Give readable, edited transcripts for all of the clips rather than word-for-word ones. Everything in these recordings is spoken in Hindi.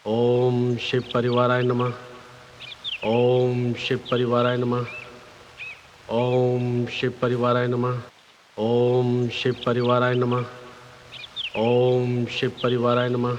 ओम शिव परिवाराय नमः। ओम शिव परिवाराय नमः। ओम शिव परिवाराय नमः। ओम शिव परिवाराय नमः। ओम शिव परिवाराय नमः।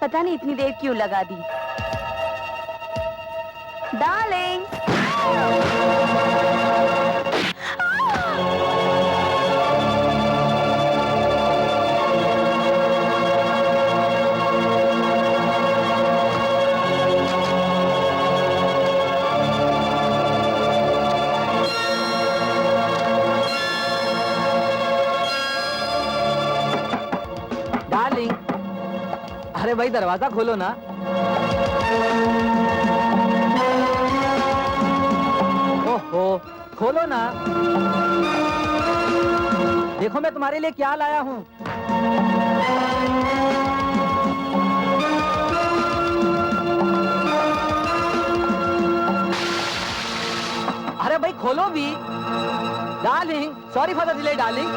पता नहीं इतनी देर क्यों लगा दी। डार्लिंग, डार्लिंग, अरे भाई दरवाजा खोलो ना। ओहो, खोलो ना। देखो मैं तुम्हारे लिए क्या लाया हूँ। अरे भाई खोलो भी। Darling, sorry for the delay darling.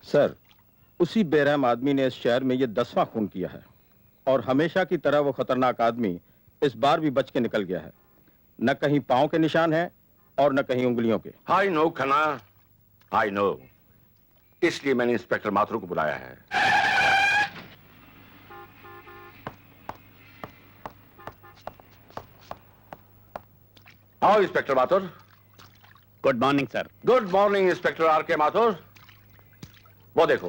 Sir, उसी बेरहम आदमी ने इस शहर में ये 10वां खून किया है और हमेशा की तरह वो खतरनाक आदमी इस बार भी बच के निकल गया है। न कहीं पांव के निशान हैं और न कहीं उंगलियों के। I know Khanna, I know. इसलिए मैंने इंस्पेक्टर माथुर को बुलाया है। आओ inspector Mathur. Good morning sir. Good morning inspector are के माथुर। वो देखो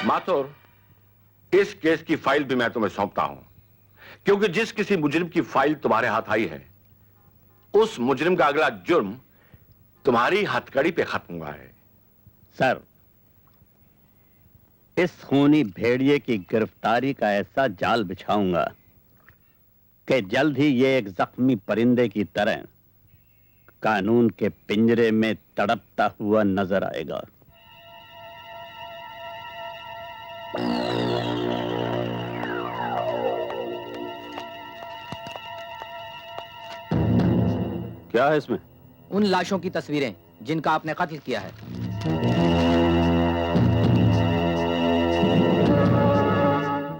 माथुर, इस केस की फाइल भी मैं तुम्हें सौंपता हूं, क्योंकि जिस किसी मुजरिम की फाइल तुम्हारे हाथ आई है, उस मुजरिम का अगला जुर्म तुम्हारी हथकड़ी पे खत्म हुआ है। सर, इस खूनी भेड़िए की गिरफ्तारी का ऐसा जाल बिछाऊंगा कि जल्द ही ये एक जख्मी परिंदे की तरह कानून के पिंजरे में तड़पता हुआ नजर आएगा। क्या है इसमें? उन लाशों की तस्वीरें जिनका आपने कत्ल किया है।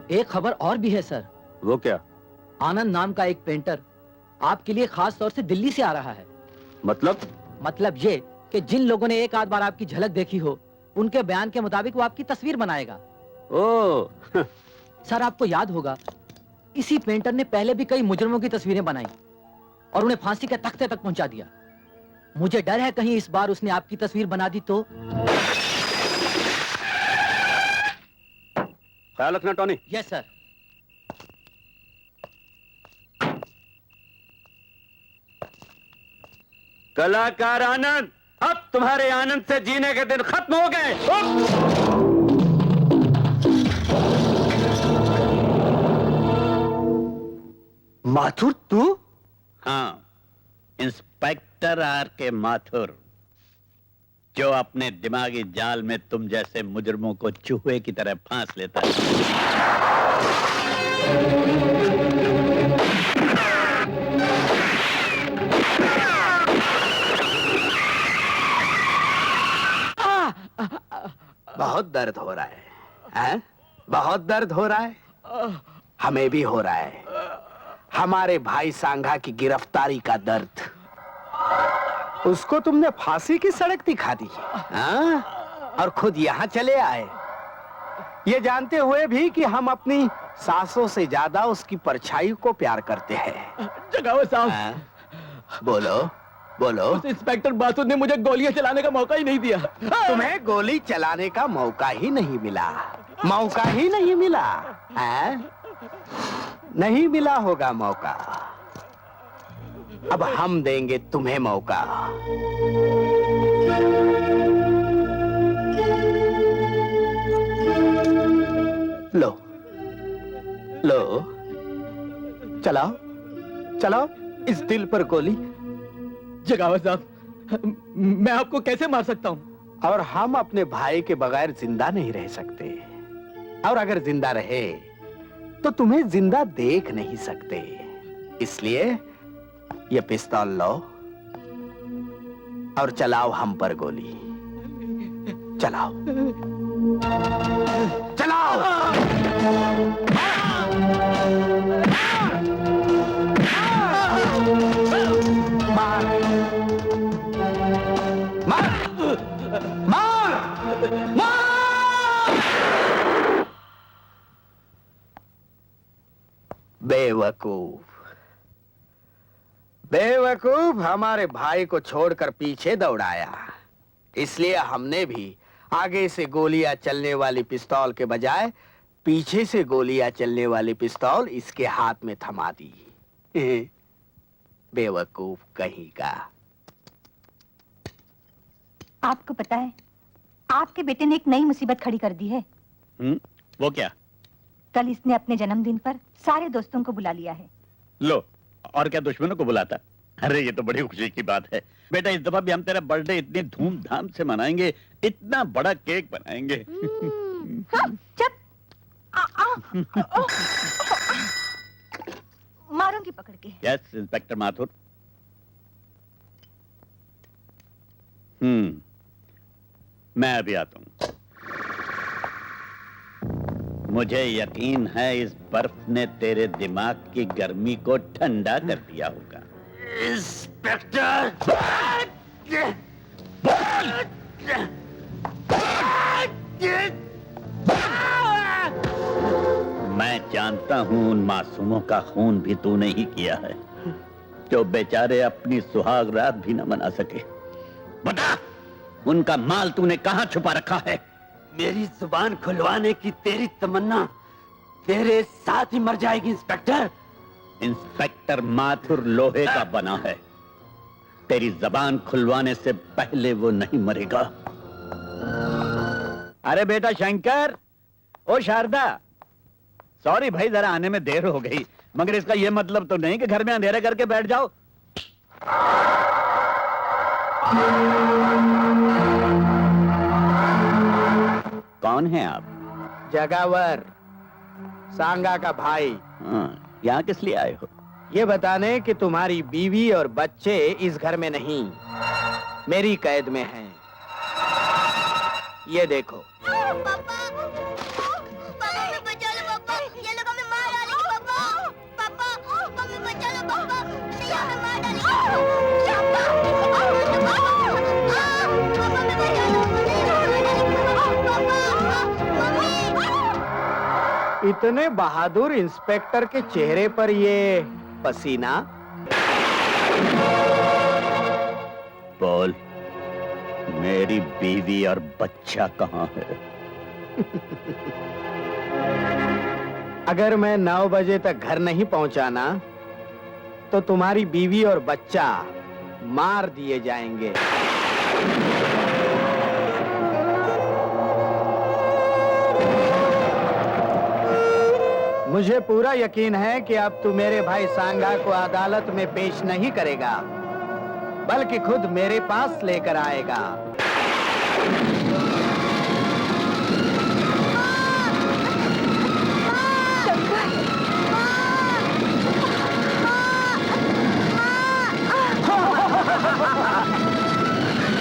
एक खबर और भी है सर। वो क्या? आनंद नाम का एक पेंटर आपके लिए खास तौर से दिल्ली से आ रहा है। मतलब ये कि जिन लोगों ने एक आध बार आपकी झलक देखी हो, उनके बयान के मुताबिक वो आपकी तस्वीर बनाएगा। ओह सर, आपको याद होगा इसी पेंटर ने पहले भी कई मुजरिमों की तस्वीरें बनाई और उन्हें फांसी के तख्ते तक पहुंचा दिया। मुझे डर है कहीं इस बार उसने आपकी तस्वीर बना दी तो। ख्याल रखना टॉनी। Yes sir. कलाकार आनंद, अब तुम्हारे आनंद से जीने के दिन खत्म हो गए। माथुर तू? हाँ, इंस्पेक्टर आर के माथुर, जो अपने दिमागी जाल में तुम जैसे मुजरमों को चूहे की तरह फांस लेता है। बहुत दर्द हो रहा है, हैं? बहुत दर्द हो रहा है। हमें भी हो रहा है। हमारे भाई सांघा की गिरफ्तारी का दर्द। उसको तुमने फांसी की सड़क दिखा दी, हाँ? और खुद यहाँ चले आए, ये जानते हुए भी कि हम अपनी सांसों से ज्यादा उसकी परछाई को प्यार करते हैं। जगावे साहब, हाँ? बोलो बोलो। उस इंस्पेक्टर माथुर ने मुझे गोलियां चलाने का मौका ही नहीं दिया। तुम्हें गोली चलाने का मौका ही नहीं मिला, मौका ही नहीं मिला, हैं? नहीं मिला होगा मौका। अब हम देंगे तुम्हें मौका। लो लो, चलाओ चलाओ इस दिल पर गोली। जगावे साहब, मैं आपको कैसे मार सकता हूँ? और हम अपने भाई के बगैर जिंदा नहीं रह सकते, और अगर जिंदा रहे तो तुम्हें जिंदा देख नहीं सकते। इसलिए ये पिस्तौल लो और चलाओ हम पर गोली। चलाओ चलाओ। मार मार मार मार। बेवकूफ बेवकूफ, हमारे भाई को छोड़कर पीछे दौड़ाया। इसलिए हमने भी आगे से गोलियां चलने वाली पिस्तौल के बजाय पीछे से गोलियां चलने वाली पिस्तौल इसके हाथ में थमा दी। बेवकूफ कहीं का। आपको पता है, आपके बेटे ने एक नई मुसीबत खड़ी कर दी है। वो क्या? कल इसने अपने जन्मदिन पर सारे दोस्तों को बुला लिया है। लो, और क्या दुश्मनों को बुलाता? अरे ये तो बड़ी खुशी की बात है बेटा। इस दफा भी हम तेरा बर्थडे इतनी धूमधाम से मनाएंगे, इतना बड़ा केक बनाएंगे। हाँ, चुप। मारूंगी पकड़ के। Yes inspector Mathur. मैं अभी आता हूं। मुझे यकीन है इस बर्फ ने तेरे दिमाग की गर्मी को ठंडा कर दिया होगा। इंस्पेक्टर! मैं जानता हूं उन मासूमों का खून भी तूने ही किया है, जो बेचारे अपनी सुहाग रात भी न मना सके। बता, उनका माल तूने कहां छुपा रखा है? मेरी जुबान खुलवाने की तेरी तमन्ना तेरे साथ ही मर जाएगी इंस्पेक्टर। इंस्पेक्टर माथुर लोहे का बना है, तेरी जबान खुलवाने से पहले वो नहीं मरेगा। अरे बेटा शंकर, ओ शारदा, सॉरी भाई जरा आने में देर हो गई, मगर इसका यह मतलब तो नहीं कि घर में अंधेरा करके बैठ जाओ। कौन है आप? जगावर, सांगा का भाई। हाँ, यहाँ किस लिए आए हो? ये बताने कि तुम्हारी बीवी और बच्चे इस घर में नहीं, मेरी कैद में हैं। ये देखो। इतने बहादुर इंस्पेक्टर के चेहरे पर ये पसीना। बोल, मेरी बीवी और बच्चा कहाँ है? अगर मैं 9 बजे तक घर नहीं पहुंचा ना, तो तुम्हारी बीवी और बच्चा मार दिए जाएंगे। मुझे पूरा यकीन है कि अब तू मेरे भाई सांगा को अदालत में पेश नहीं करेगा, बल्कि खुद मेरे पास लेकर आएगा।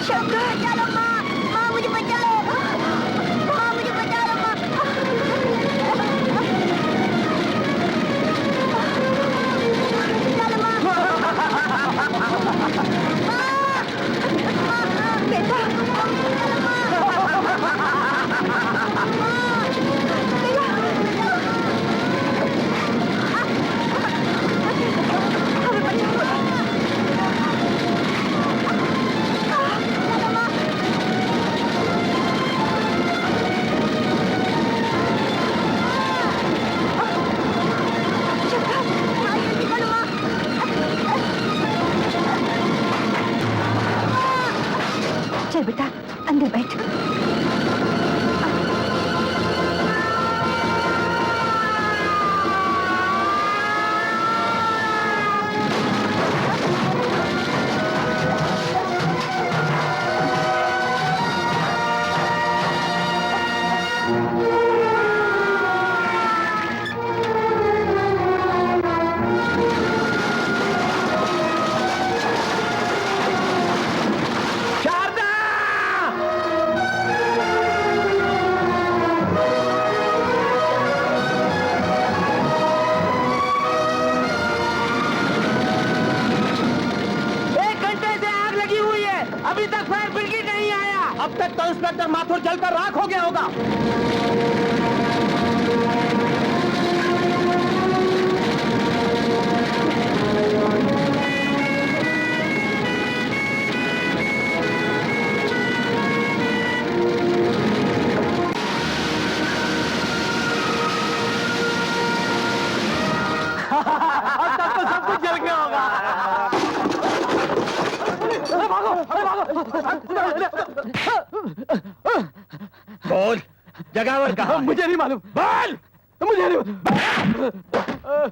शंकर, चलो माँ, माँ मुझे बचा लो, माँ मुझे बचा लो माँ। चलो माँ, बेटा, चलो माँ। चल बेटा अंदर बैठ। अभी तक फायर ब्रिगेड नहीं आया। अब तक तो इंस्पेक्टर माथुर जलकर राख हो गया होगा। अब तक तो सब कुछ जल गया होगा। बोल, जगावर कहाँ? मुझे नहीं मालूम। बोल, मुझे नहीं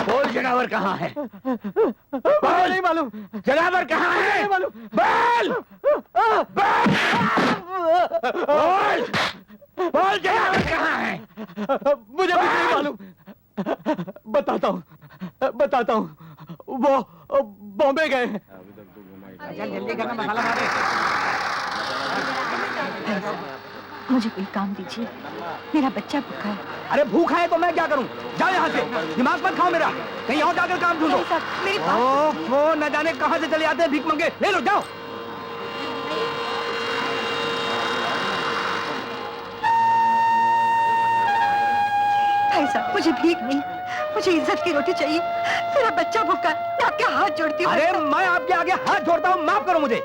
बोल, जगावर कहाँ है? बोल, नहीं मालूम। जगावर कहाँ है? नहीं मालूम। बोल, बोल, बोल, जगावर कहाँ है? मुझे कुछ नहीं मालूम। बताता हूँ। वो बॉम्बे गए हैं। जल्दी करना, मसाला मारे। मुझे कोई काम दीजिए, मेरा बच्चा भूखा है। अरे भूखा है तो मैं क्या करूं? जाओ यहाँ से, दिमाग मत खाओ मेरा। कहीं और जाकर काम ढूंढो। मेरी वो न जाने कहाँ से चले आते हैं भीख मंगे। ले लो, जाओ। भाई साहब, मुझे भीख नहीं, मुझे इज्जत की रोटी चाहिए। मेरा बच्चा भूखा है, मैं आपके हाथ जोड़ती हूँ। अरे मैं आपके आगे हाथ जोड़ता हूँ, माफ करो मुझे।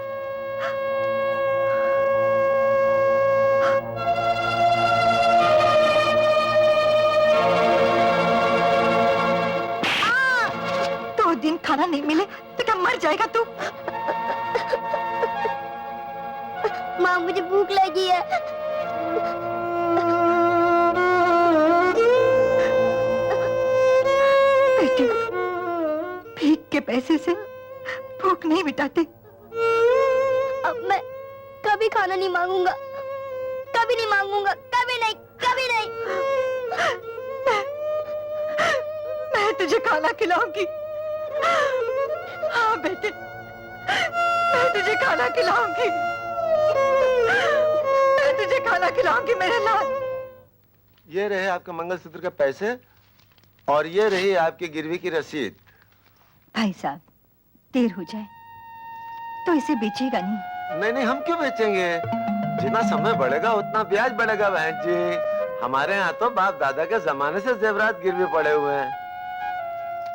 दिन खाना नहीं मिले तो क्या मर जाएगा तू? माँ मुझे भूख लगी है। बेटे, भीख के पैसे से भूख नहीं मिटाते। अब मैं कभी खाना नहीं मांगूंगा, कभी नहीं मांगूंगा, कभी नहीं, कभी नहीं। मैं तुझे खाना खिलाऊंगी। हाँ बेटे, मैं तुझे खाना खिलाऊंगी। मैं तुझे खाना खिलाऊंगी मेरे लाल। ये रहे आपके मंगलसूत्र के पैसे और ये रही आपकी गिरवी की रसीद। भाई साहब, देर हो जाए तो इसे बेचेगा नहीं? नहीं नहीं, हम क्यों बेचेंगे? जितना समय बढ़ेगा उतना ब्याज बढ़ेगा बहन जी। हमारे यहाँ तो बाप दादा के जमाने से जेवरात गिरवी पड़े हुए हैं।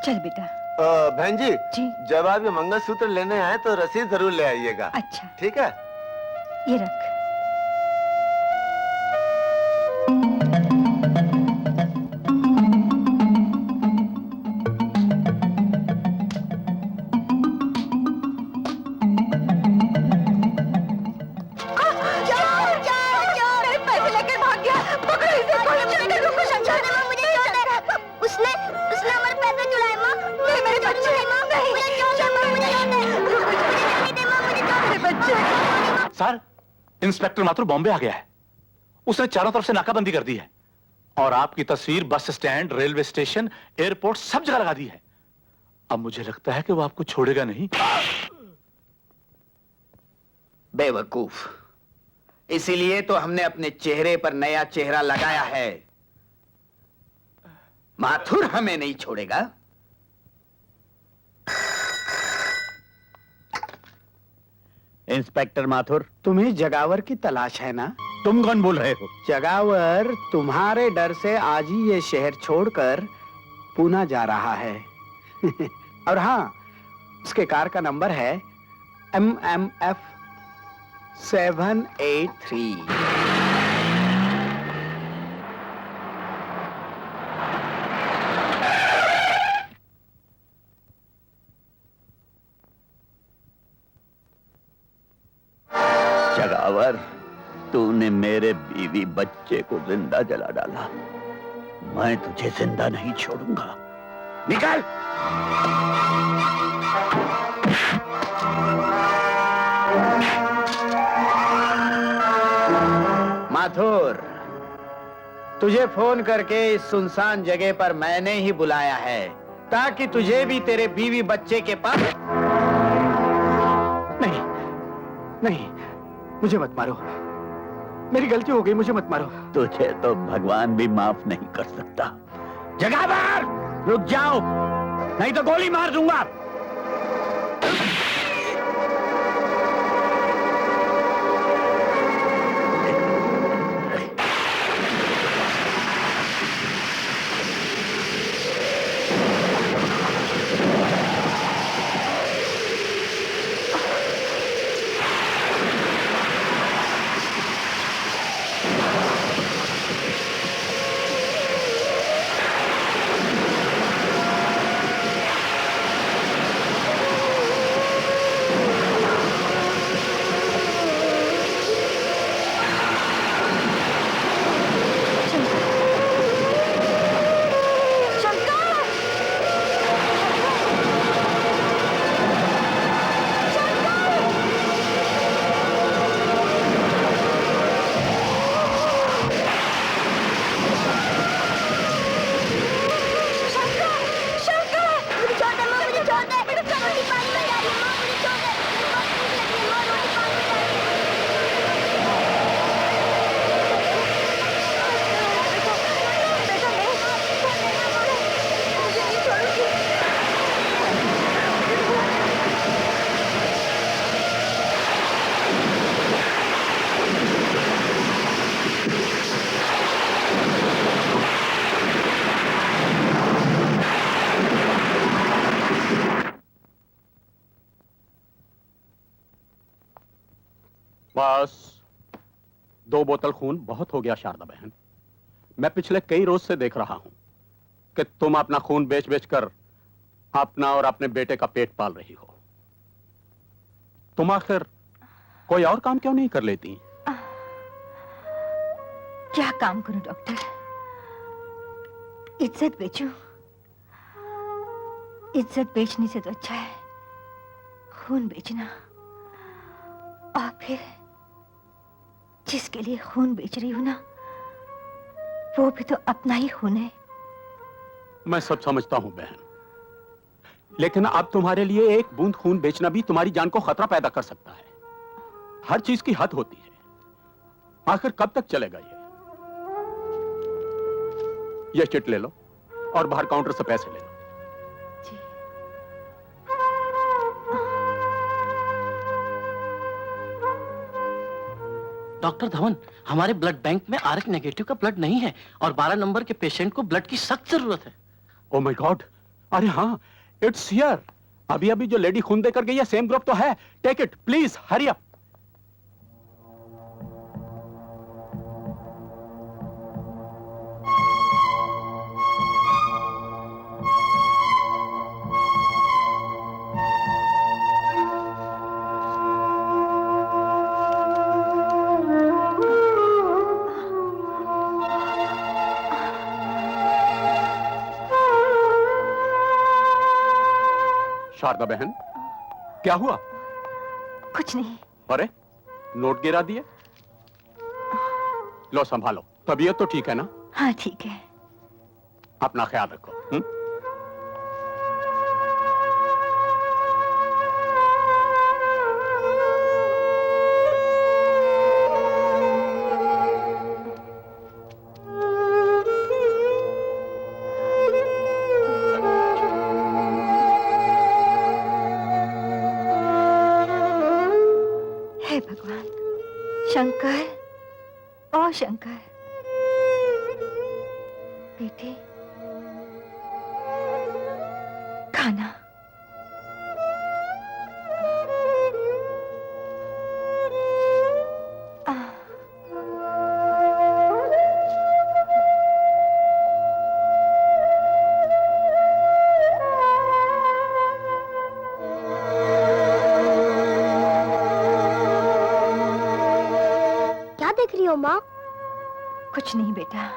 चल बेटा। बहन जी, जब आप ये मंगलसूत्र लेने आए तो रसीद जरूर ले आइएगा। अच्छा ठीक है, ये रख। सर, इंस्पेक्टर माथुर बॉम्बे आ गया है। उसने चारों तरफ से नाकाबंदी कर दी है और आपकी तस्वीर bus stand, railway station, airport सब जगह लगा दी है। अब मुझे लगता है कि वो आपको छोड़ेगा नहीं। बेवकूफ, इसीलिए तो हमने अपने चेहरे पर नया चेहरा लगाया है। माथुर हमें नहीं छोड़ेगा। इंस्पेक्टर माथुर, तुम्हें जगावर की तलाश है ना? तुम कौन बोल रहे हो? जगावर तुम्हारे डर से आज ही ये शहर छोड़कर पूना जा रहा है। और हाँ, उसके कार का नंबर है MMF 783। जगावर, तूने मेरे बीवी बच्चे को जिंदा जला डाला। मैं तुझे जिंदा नहीं छोड़ूंगा। निकल! माथुर, तुझे फोन करके इस सुनसान जगह पर मैंने ही बुलाया है ताकि तुझे भी तेरे बीवी बच्चे के पास। नहीं नहीं, मुझे मत मारो, मेरी गलती हो गई, मुझे मत मारो। तुझे तो भगवान भी माफ नहीं कर सकता। जगावर, रुक जाओ, नहीं तो गोली मार दूंगा। बस 2 बोतल खून बहुत हो गया शारदा बहन। मैं पिछले कई रोज से देख रहा हूं कि तुम अपना खून बेच बेच कर अपना और अपने बेटे का पेट पाल रही हो। तुम आखिर कोई और काम क्यों नहीं कर लेती? क्या काम करूं डॉक्टर? इज्जत बेचूं? इज्जत बेचने से तो अच्छा है खून बेचना। और फिर जिसके लिए खून बेच रही हूं ना, वो भी तो अपना ही खून है। मैं सब समझता हूं बहन, लेकिन अब तुम्हारे लिए एक बूंद खून बेचना भी तुम्हारी जान को खतरा पैदा कर सकता है। हर चीज की हद होती है। आखिर कब तक चलेगा ये चिट ले लो और बाहर काउंटर से पैसे ले लो। डॉक्टर धवन, हमारे ब्लड बैंक में RH नेगेटिव का ब्लड नहीं है और 12 नंबर के पेशेंट को ब्लड की सख्त जरूरत है। Oh my God! अरे हाँ, इट्स हियर। अभी अभी जो लेडी खून देकर गई है सेम ग्रुप तो है। Take it please, hurry up. Sharda बहन, क्या हुआ? कुछ नहीं। अरे नोट गिरा दिए। लो संभालो, तबीयत तो ठीक है ना? हाँ ठीक है। अपना ख्याल रखो। हे भगवान, शंकर, ओ शंकर, बेटे खाना। क्या देख रही हो माँ? कुछ नहीं बेटा,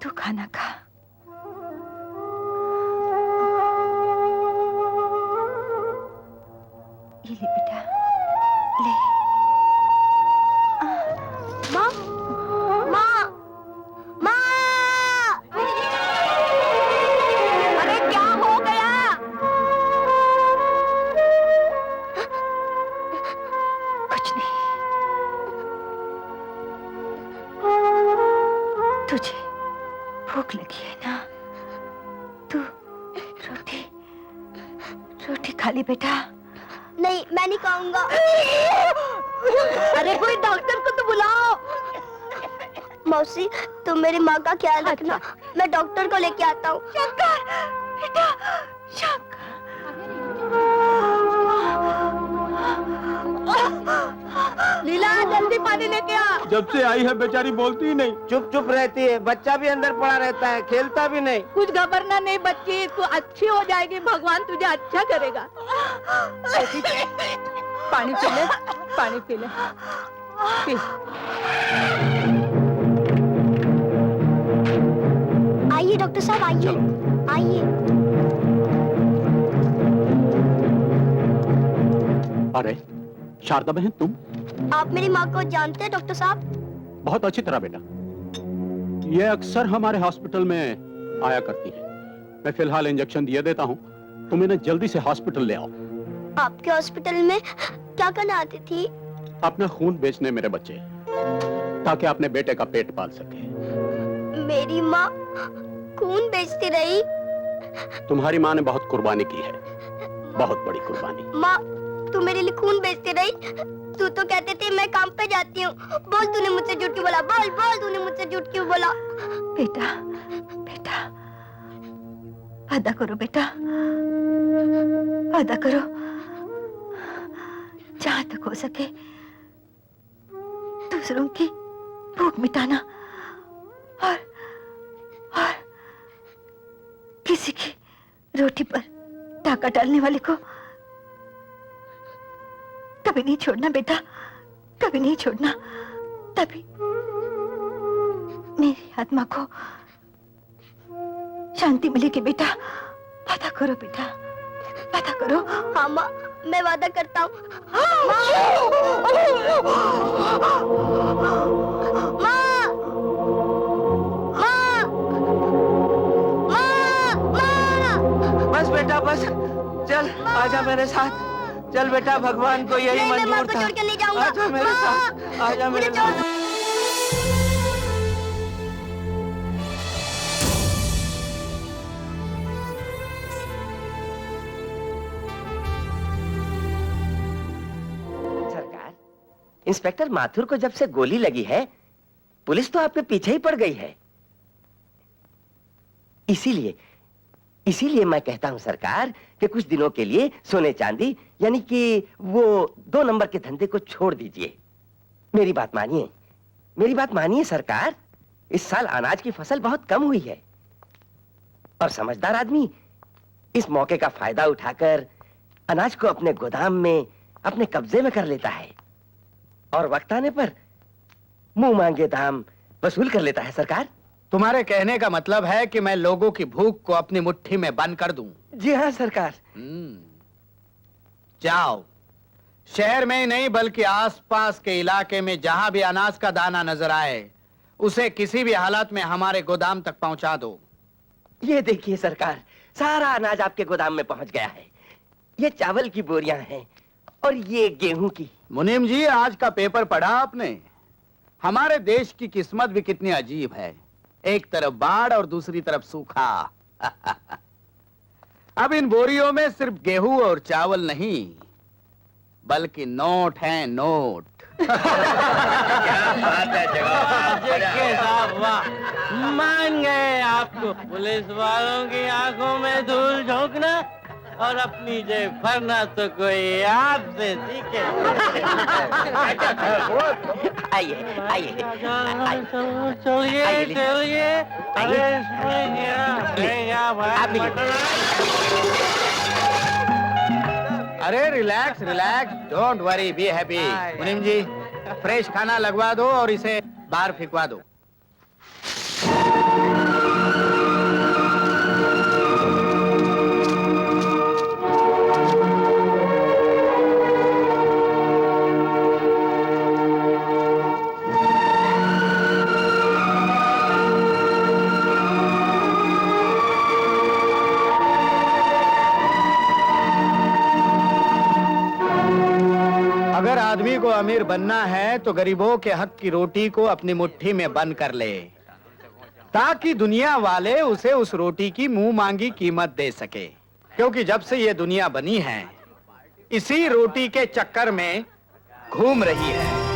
तू खाना खा। ये ले बेटा, ले। माँ, माँ, माँ! अरे क्या हो गया? कुछ नहीं। तुझे भूख लगी है ना? तू रोटी खा ली बेटा। नहीं, मैं नहीं खाऊंगा। अरे कोई डॉक्टर को तो बुलाओ। मौसी, तुम मेरी माँ का ख्याल रखना। मैं डॉक्टर को लेके आता हूँ। शंकर, बेटा, शंकर। लीला, जल्दी पानी लेके आ। जब से आई है बेचारी बोलती ही नहीं, चुप चुप रहती है। बच्चा भी अंदर पड़ा रहता है, खेलता भी नहीं। कुछ घबरना नहीं बच्ची, तू अच्छी हो जाएगी, भगवान तुझे अच्छा करेगा। पानी पी ले, पानी पी ले, पी। आइए डॉक्टर साहब, आइए आइए। अरे शारदा बहन, तुम? आप मेरी माँ को जानते हैं डॉक्टर साहब? बहुत अच्छी तरह बेटा। ये अक्सर हमारे हॉस्पिटल में आया करती है। मैं फिलहाल इंजेक्शन दिए देता हूँ, तुम इन्हें जल्दी से हॉस्पिटल ले आओ। आपके हॉस्पिटल में क्या करने आती थी? अपना खून बेचने मेरे बच्चे, ताकि अपने बेटे का पेट पाल सके। मेरी माँ खून बेचती रही? तुम्हारी माँ ने बहुत कुर्बानी की है, बहुत बड़ी कुर्बानी। माँ, तू मेरे लिए खून बेचती रही? तू तो कहते थे मैं काम पे जाती हूँ। बोल, तूने मुझसे झूठ क्यों बोला? बोल बोल, तूने मुझसे झूठ क्यों बोला? बेटा, बेटा, वादा करो बेटा, वादा करो, जहां तक हो सके दूसरों की भूख मिटाना और किसी की रोटी पर डाका डालने वाले को कभी नहीं छोड़ना बेटा, कभी नहीं छोड़ना। तभी मेरी आत्मा को शांति मिलेगी बेटा। वादा करो बेटा, वादा करो। हाँ माँ, मैं वादा करता हूँ। बस बेटा बस, चल आजा मेरे साथ। चल बेटा, भगवान को यही नहीं, मंजूर था। छोड़ के नहीं जाऊंगा। आजा मेरे साथ, आजा मेरे साथ। सरकार, इंस्पेक्टर माथुर को जब से गोली लगी है, पुलिस तो आपके पीछे ही पड़ गई है। इसीलिए मैं कहता हूं सरकार कि कुछ दिनों के लिए सोने चांदी यानी कि वो 2 नंबर के धंधे को छोड़ दीजिए। मेरी बात मानिए, मेरी बात मानिए सरकार। इस साल अनाज की फसल बहुत कम हुई है और समझदार आदमी इस मौके का फायदा उठाकर अनाज को अपने गोदाम में अपने कब्जे में कर लेता है और वक्त आने पर मुंह मांगे दाम वसूल कर लेता है सरकार। तुम्हारे कहने का मतलब है कि मैं लोगों की भूख को अपनी मुट्ठी में बंद कर दूं? जी हाँ सरकार। जाओ, शहर में ही नहीं बल्कि आसपास के इलाके में जहां भी अनाज का दाना नजर आए उसे किसी भी हालत में हमारे गोदाम तक पहुंचा दो। ये देखिए सरकार, सारा अनाज आपके गोदाम में पहुंच गया है। ये चावल की बोरियां हैं और ये गेहूं की। मुनीम जी, आज का पेपर पढ़ा आपने? हमारे देश की किस्मत भी कितनी अजीब है, एक तरफ बाढ़ और दूसरी तरफ सूखा। अब इन बोरियों में सिर्फ गेहूं और चावल नहीं बल्कि नोट हैं, नोट। क्या बात है जनाब, वाह, मान गए आपको। पुलिस वालों की आंखों में धूल झोंकना और अपनी जेब भरना तो कोई आपसे सीखे। आइए आइए चलिए चलिए। अरे relax relax, don't worry, be happy. मुनीम जी, फ्रेश खाना लगवा दो और इसे बाहर फेंकवा दो। अगर आदमी को अमीर बनना है तो गरीबों के हक की रोटी को अपनी मुट्ठी में बंद कर ले, ताकि दुनिया वाले उसे उस रोटी की मुंह मांगी कीमत दे सके। क्योंकि जब से ये दुनिया बनी है इसी रोटी के चक्कर में घूम रही है।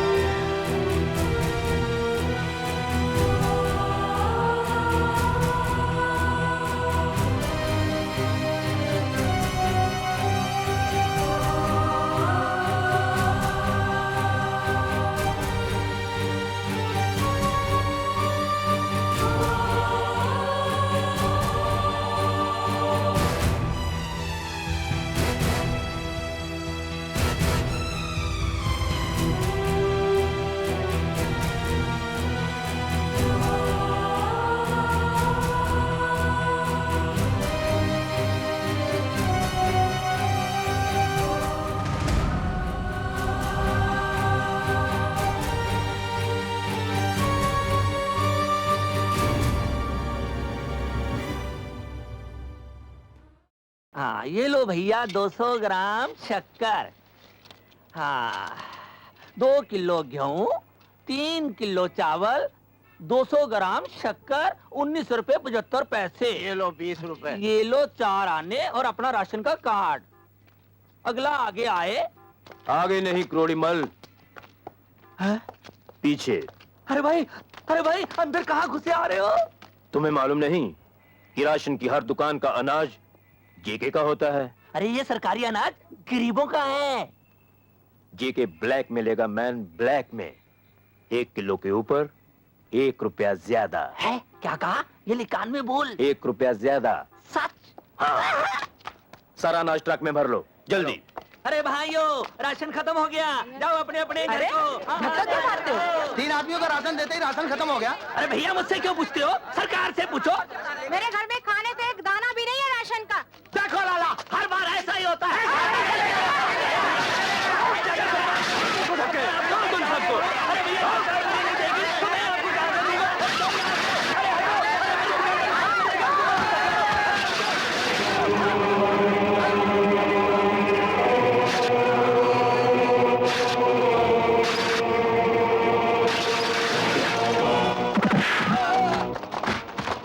हाँ, ये लो भैया 200 ग्राम शक्कर। हाँ, 2 किलो गेहूं, 3 किलो चावल, 200 ग्राम शक्कर, 19 रुपए 75 पैसे। ये लो 20 रुपए। ये लो 4 आने और अपना राशन का कार्ड। अगला आगे आए। आगे नहीं क्रोड़ीमल, पीछे। अरे भाई अंदर कहाँ घुसे आ रहे हो? तुम्हें मालूम नहीं कि राशन की हर दुकान का अनाज जेके का होता है। अरे ये सरकारी अनाज गरीबों का है। जेके ब्लैक में लेगा मैन, ब्लैक में 1 किलो के ऊपर 1 रुपया ज्यादा है। क्या कहा? ये लिकान में बोल। 1 रुपया ज्यादा। सच? हाँ, सारा अनाज ट्रक में भर लो जल्दी। अरे भाइयों, राशन खत्म हो गया, जाओ अपने अपने घर को। धक्का क्यों मारते हो? 3 आदमियों का राशन देते ही राशन खत्म हो गया। अरे भैया, मुझसे क्यों पूछते हो? सरकार से पूछो। मेरे घर में खाने से एक दाना भी नहीं है राशन का। देखो लाला, हर बार ऐसा ही होता है।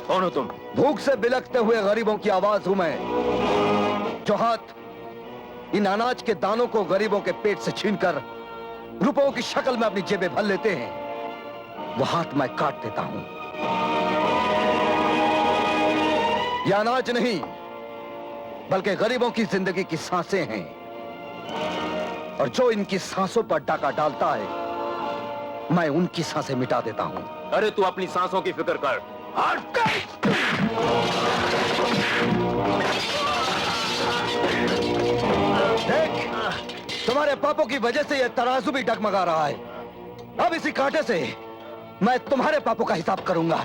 कौन हो तुम? भूख से बिलखते हुए गरीबों की आवाज हूं मैं, जो हाथ इन अनाज के दानों को गरीबों के पेट से छीनकर रुपयों की शक्ल में अपनी जेबें भर लेते हैं, वो हाथ मैं काट देता हूं। ये अनाज नहीं बल्कि गरीबों की जिंदगी की सांसें हैं, और जो इनकी सांसों पर डाका डालता है मैं उनकी सांसें मिटा देता हूं। अरे तू अपनी सांसों की फिक्र कर। देख, तुम्हारे पापों की वजह से यह तराजू भी डगमगा रहा है। अब इसी कांटे से मैं तुम्हारे पापों का हिसाब करूंगा।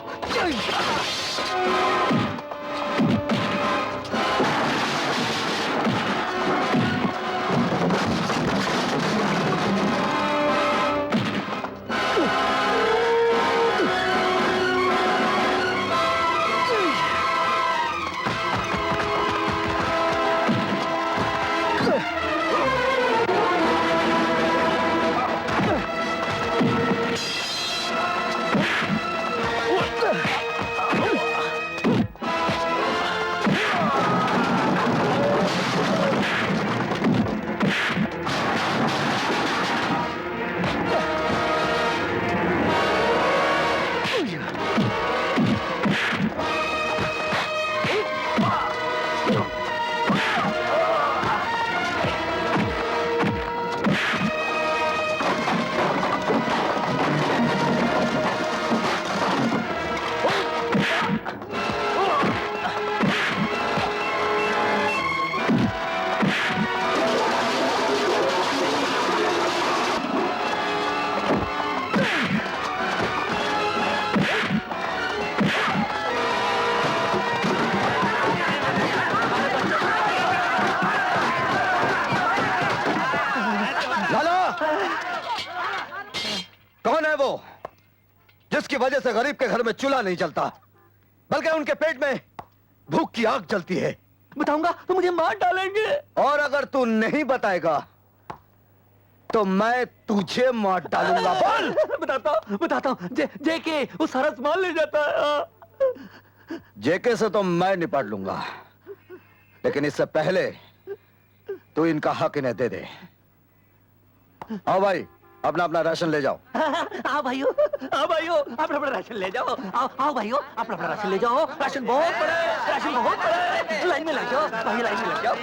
कौन है वो जिसकी वजह से गरीब के घर में चूल्हा नहीं जलता, बल्कि उनके पेट में भूख की आग जलती है? बताऊंगा तो मुझे मार डालेंगे। और अगर तू नहीं बताएगा तो मैं तुझे मार डालूंगा। बोल। बताता हूँ। जेके वो सारा सामान ले जाता है। जेके से तो मैं निपट लूंगा, लेकिन इससे पहले तू इनका हक इन्हें दे दे। आओ भाई, अपना अपना राशन ले जाओ। आओ भाइयों, अपना अपना राशन ले जाओ। आओ भाइयों, अपना अपना राशन ले जाओ। राशन बहुत बड़ा है, राशन बहुत बड़ा है। लाइन में लग जाओ भाई, लाइन में लग जाओ।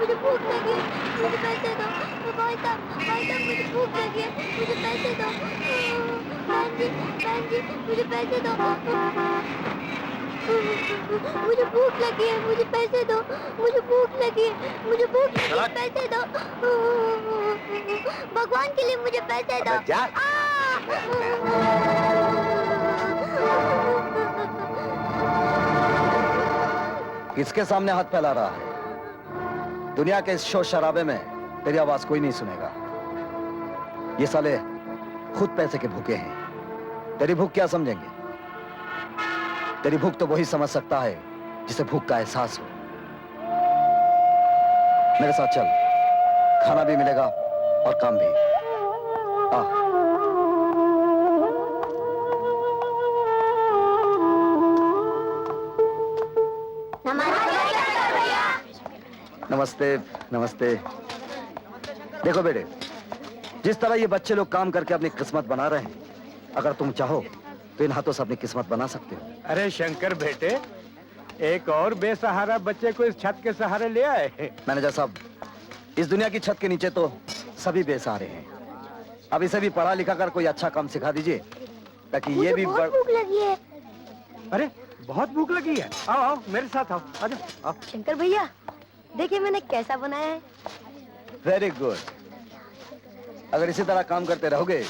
मुझे भूख लगी है, मुझे पैसे दो। भाई साहब मुझे भूख लगी है, मुझे पैसे दो। बहन जी मुझे पैसे दो। मुझे भूख लगी है, मुझे पैसे दो। मुझे भूख लगी है, मुझे भूख लगी है, पैसे दो। भगवान के लिए मुझे पैसे दो। किसके सामने हाथ फैला रहा है? दुनिया के इस शोर शराबे में तेरी आवाज कोई नहीं सुनेगा। ये साले खुद पैसे के भूखे हैं, तेरी भूख क्या समझेंगे? तेरी भूख तो वही समझ सकता है जिसे भूख का एहसास हो। मेरे साथ चल, खाना भी मिलेगा और काम भी। आ। नमस्ते नमस्ते। देखो बेटे, जिस तरह ये बच्चे लोग काम करके अपनी किस्मत बना रहे हैं, अगर तुम चाहो तो इन हाथों से अपनी किस्मत बना सकते हो। अरे शंकर बेटे, एक और बेसहारा बच्चे को इस छत के सहारे ले आए। मैनेजर साहब, इस दुनिया की छत के नीचे तो सभी बेसहारे हैं। अब इसे भी पढ़ा लिखा कर कोई अच्छा काम सिखा दीजिए, ताकि ये भी बहुत भूख लगी है। अरे बहुत भूख लगी है। आओ आओ मेरे साथ आओ। आ जाओ। शंकर भैया, देखिए मैंने कैसा बनाया है। Very good. अगर इसी तरह काम करते रहोगे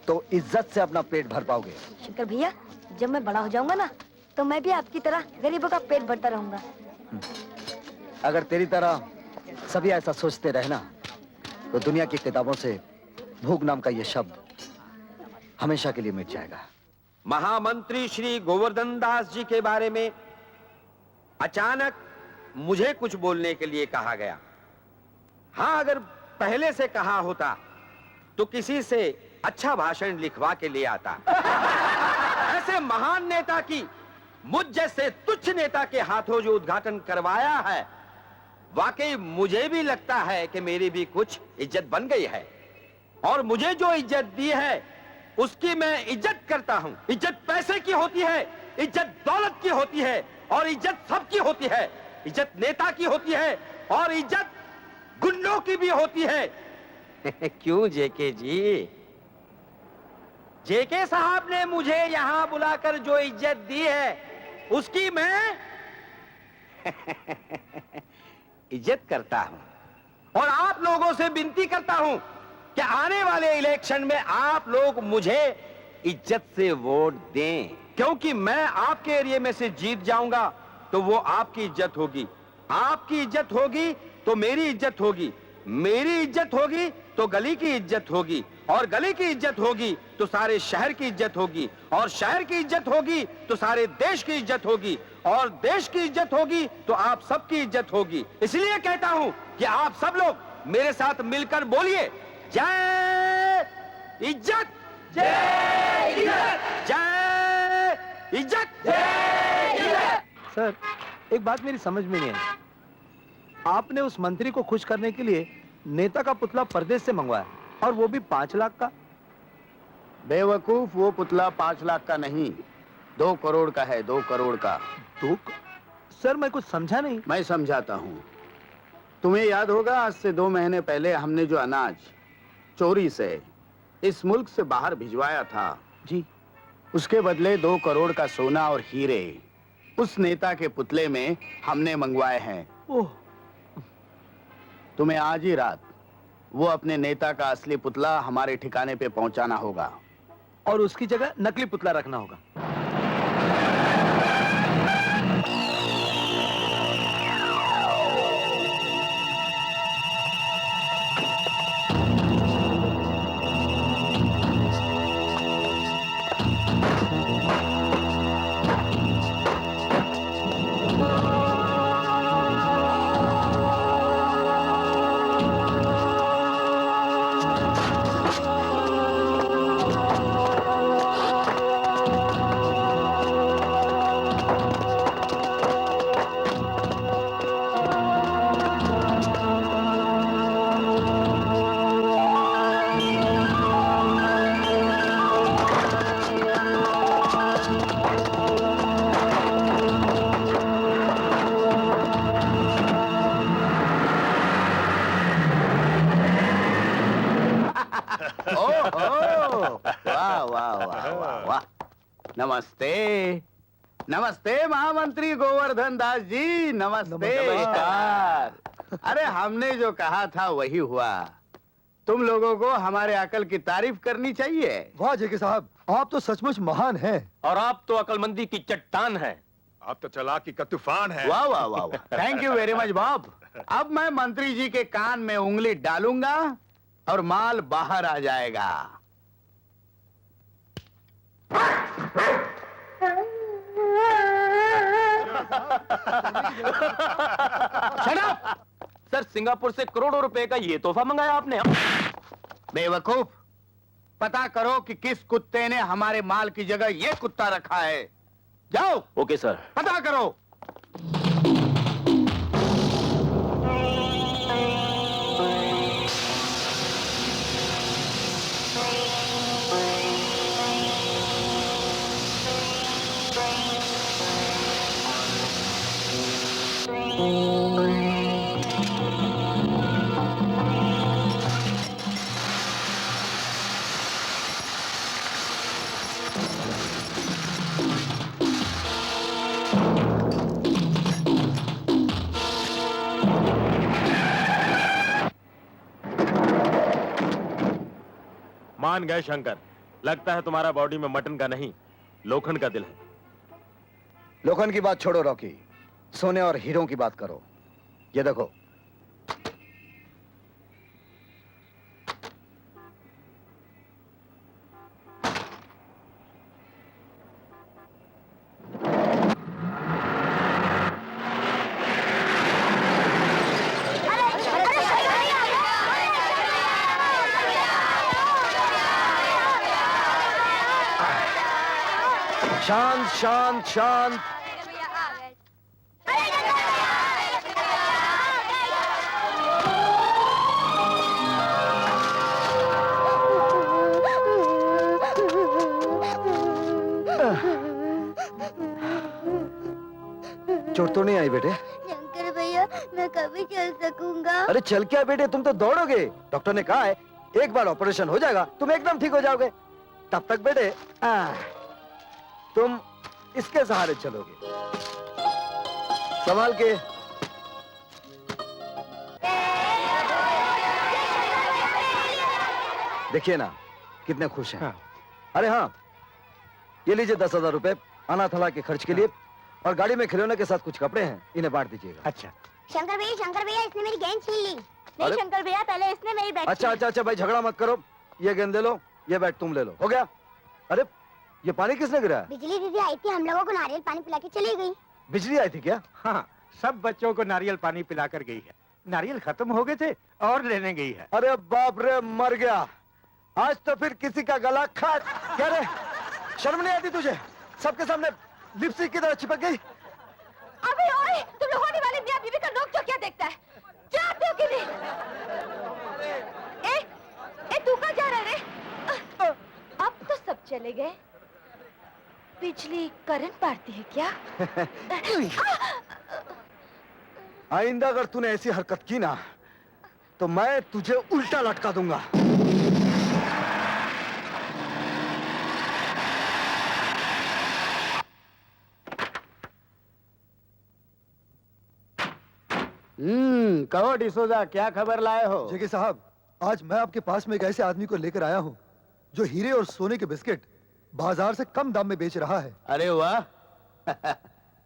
तो इज्जत से अपना पेट भर पाओगे। शंकर भैया, जब मैं बड़ा हो जाऊंगा ना, तो मैं भी आपकी तरह गरीबों का पेट भरता रहूंगा। अगर तेरी तरह सभी ऐसा सोचते रहना, तो दुनिया की किताबों से भूख नाम का ये शब्द हमेशा के लिए मिट जाएगा। महामंत्री श्री गोवर्धन दास जी के बारे में अचानक मुझे कुछ बोलने के लिए कहा गया। हाँ, अगर पहले से कहा होता तो किसी से अच्छा भाषण लिखवा के ले आता। ऐसे महान नेता की मुझ जैसे तुच्छ नेता के हाथों जो उद्घाटन करवाया है, वाकई मुझे भी लगता है कि मेरी भी कुछ इज्जत बन गई है। और मुझे जो इज्जत दी है उसकी मैं इज्जत करता हूं। इज्जत पैसे की होती है, इज्जत दौलत की होती है, और इज्जत सबकी होती है। इज्जत नेता की होती है और इज्जत गुंडों की भी होती है। क्यों जेके जी? जेके साहब ने मुझे यहां बुलाकर जो इज्जत दी है उसकी मैं इज्जत करता हूं। और आप लोगों से विनती करता हूं कि आने वाले इलेक्शन में आप लोग मुझे इज्जत से वोट दें, क्योंकि मैं आपके एरिया में से जीत जाऊंगा तो वो आपकी इज्जत होगी, आपकी इज्जत होगी तो मेरी इज्जत होगी, मेरी इज्जत होगी तो गली की इज्जत होगी, और गली की इज्जत होगी तो सारे शहर की इज्जत होगी, और शहर की इज्जत होगी तो सारे देश की इज्जत होगी, और देश की इज्जत होगी तो आप सबकी इज्जत होगी। इसलिए कहता हूं कि आप सब लोग मेरे साथ मिलकर बोलिए, जय इज्जत, जय इज्जत, जय इज्जत, जय इज्जत। सर, एक बात मेरी समझ में नहीं आई। आपने उस मंत्री को खुश करने के लिए नेता का पुतला परदेश से मंगवाया, और वो भी 5 लाख का। बेवकूफ, वो पुतला 5 लाख का नहीं, 2 करोड़ का है। 2 करोड़ का। सर, मैं कुछ समझा नहीं। मैं समझाता हूँ। तुम्हें याद होगा, आज से 2 महीने पहले हमने जो अनाज चोरी से इस मुल्क से बाहर भिजवाया था जी, उसके बदले 2 करोड़ का सोना और हीरे उस नेता के पुतले में हमने मंगवाए हैं। ओह, तुम्हें आज ही रात वो अपने नेता का असली पुतला हमारे ठिकाने पे पहुंचाना होगा, और उसकी जगह नकली पुतला रखना होगा। नमस्ते। नमस्ते महामंत्री गोवर्धन दास जी, नमस्ते। नमस्कार। अरे हमने जो कहा था वही हुआ। तुम लोगों को हमारे अकल की तारीफ करनी चाहिए। वाह जेके साहब, आप तो सचमुच महान हैं। और आप तो अकलमंदी की चट्टान हैं। आप तो चालाकी का तूफान है। वाह वाह वाह वाह, thank you very much Bob. अब मैं मंत्री जी के कान में उंगली डालूंगा और माल बाहर आ जाएगा। Shut up! सर, सिंगापुर से करोड़ों रुपए का ये तोहफा मंगाया आपने। बेवकूफ, पता करो कि किस कुत्ते ने हमारे माल की जगह ये कुत्ता रखा है। जाओ। Okay sir. पता करो। मान गए शंकर, लगता है तुम्हारा बॉडी में मटन का नहीं लोखंड का दिल है। लोखंड की बात छोड़ो रॉकी, सोने और हीरों की बात करो। ये देखो, शांत शांत शांत। चोट तो नहीं आई बेटे? शंकर भैया, मैं कभी चल सकूंगा? अरे चल क्या बेटे, तुम तो दौड़ोगे। डॉक्टर ने कहा है एक बार ऑपरेशन हो जाएगा तुम एकदम ठीक हो जाओगे। तब तक बेटे तुम इसके सहारे चलोगे। संभाल के। देखिए ना कितने खुश हैं। अरे हाँ, ये लीजिए 10,000 रुपए अनाथालय के खर्च के लिए, और गाड़ी में खिलौने के साथ कुछ कपड़े हैं, इन्हें बांट दीजिएगा। अच्छा। शंकर भैया, इसने मेरी गेंद छीन ली। नहीं अरे? शंकर भैया, पहले इसने मेरी बैट अच्छा अच्छा अच्छा भाई, झगड़ा मत करो। ये गेंद ले लो, ये बैट तुम ले लो। हो गया? अरे ये पानी किसने गिराया? बिजली दीदी आई थी, हम लोगों को नारियल पानी पिला के चली गई। बिजली आई थी क्या? हाँ, सब बच्चों को नारियल पानी पिलाकर गई है। नारियल खत्म हो गए थे और लेने गई है। अरे बाप रे, मर गया। आज तो फिर किसी का गला काट। क्या रे, शर्म नहीं आती तुझे? सबके सामने लिपस्टिक की तरह चिपक गई। अबे ओए, तुम लोग होने वाले मियां बीवी का नोक जो क्या देखता है? जाते हो कि नहीं? तू कहाँ जा रहा है रे? अब तो सब चले गए। बिजली करंट मारती है क्या? आइंदा अगर तूने ऐसी हरकत की ना तो मैं तुझे उल्टा लटका दूंगा। कहो डिसोजा, क्या खबर लाए हो? जेके साहब, आज मैं आपके पास में एक ऐसे आदमी को लेकर आया हूँ जो हीरे और सोने के बिस्किट बाजार से कम दाम में बेच रहा है। अरे वाह।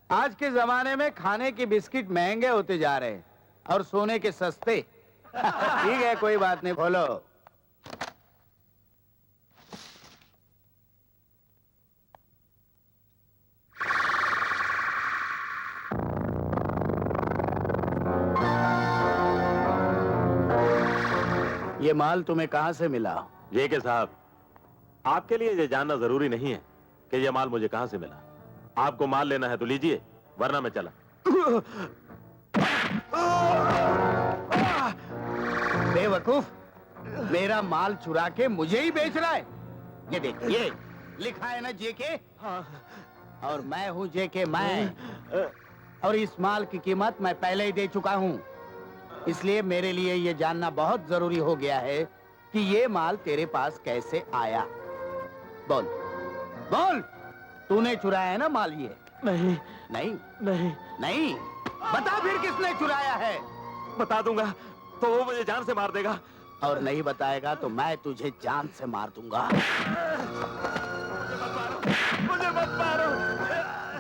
आज के जमाने में खाने के बिस्किट महंगे होते जा रहे हैं और सोने के सस्ते। ठीक है, कोई बात नहीं, बोलो। ये माल तुम्हें कहां से मिला? जेके साहब, आपके लिए ये जानना जरूरी नहीं है कि ये माल मुझे कहां से मिला। आपको माल लेना है तो लीजिए, वरना मैं चला। बेवकूफ, मेरा माल चुरा के मुझे ही बेच रहा है। ये देख, ये लिखा है ना जेके। और मैं हूं जेके, मैं। और इस माल की कीमत मैं पहले ही दे चुका हूं। इसलिए मेरे लिए ये जानना बहुत जरूरी हो गया है कि ये माल तेरे पास कैसे आया। बोल बोल। तूने चुराया है ना माल ये? नहीं नहीं नहीं नहीं। बता फिर किसने चुराया है? बता दूंगा तो वो मुझे जान से मार देगा। और नहीं बताएगा तो मैं तुझे जान से मार दूंगा। मुझे मत मारो।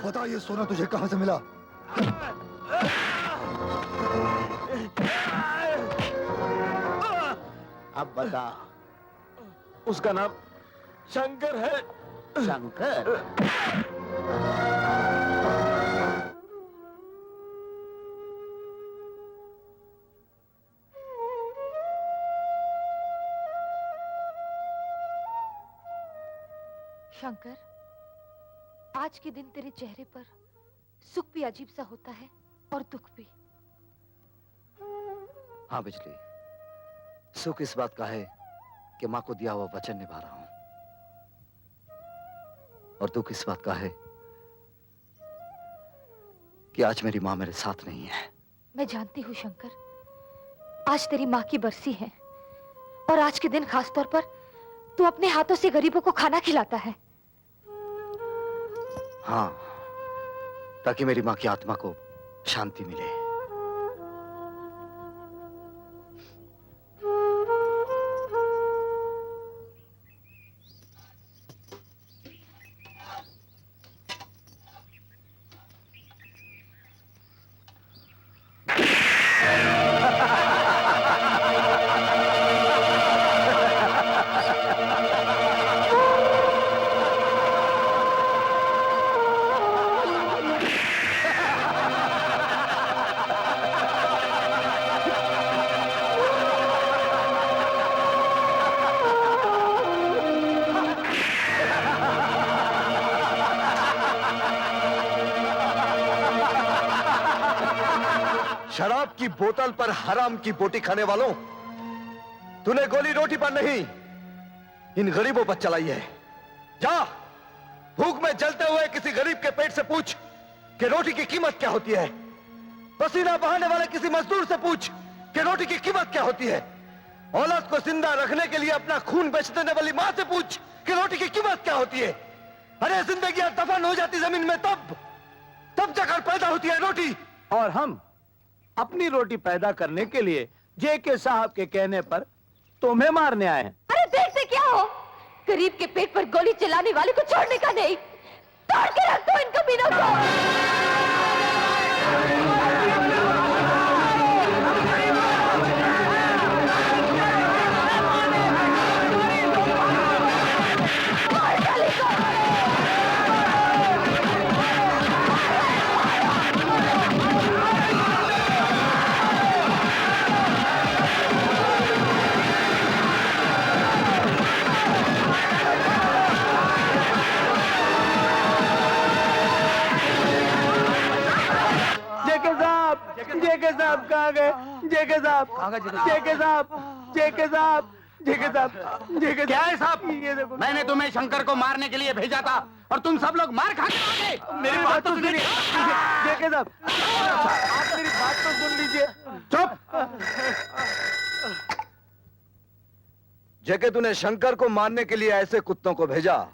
बता ये सोना तुझे कहां से मिला? अब बता। उसका नाम शंकर है। शंकर? शंकर, आज के दिन तेरे चेहरे पर सुख भी अजीब सा होता है और दुख भी। हाँ बिजली, सुख इस बात का है कि माँ को दिया हुआ वचन निभा रहा हूं, और दुख इस बात का है कि आज मेरी माँ मेरे साथ नहीं है। मैं जानती हूँ शंकर, आज तेरी माँ की बरसी है और आज के दिन खास तौर पर तू अपने हाथों से गरीबों को खाना खिलाता है। हाँ, ताकि मेरी माँ की आत्मा को शांति मिले। शराब की बोतल पर हराम की बोटी खाने वालों, तूने गोली रोटी पर नहीं, इन गरीबों पर चलाई है। जा, भूख में जलते हुए किसी गरीब के पेट से पूछ कि रोटी की कीमत क्या होती है। पसीना बहाने वाले किसी मजदूर से पूछ कि रोटी की कीमत क्या होती है। औलाद को जिंदा रखने के लिए अपना खून बेच देने वाली मां से पूछ कि रोटी की कीमत क्या होती है। अरे जिंदगी दफन हो जाती जमीन में तब जाकर पैदा होती है रोटी। और हम अपनी रोटी पैदा करने के लिए जेके साहब के कहने पर तुम्हें मारने आए हैं। अरे देखते क्या हो, गरीब के पेट पर गोली चलाने वाले को छोड़ने का नहीं, तोड़ के रख दो इन कमीनों को। जेके साहब कहाँ गए? जेके साहब, जेके साहब, जेके साहब, जेके साहब, जेके क्या है साहब? ये देखो, मैंने तुम्हें शंकर को मारने के लिए भेजा था और तुम सब लोग मार खा के आ गए। मेरी बात तो सुनिए। जेके साहब, आप मेरी बात तो सुन लीजिए। चुप। जेके, तूने शंकर को मारने के लिए ऐसे कुत्तों को भेजा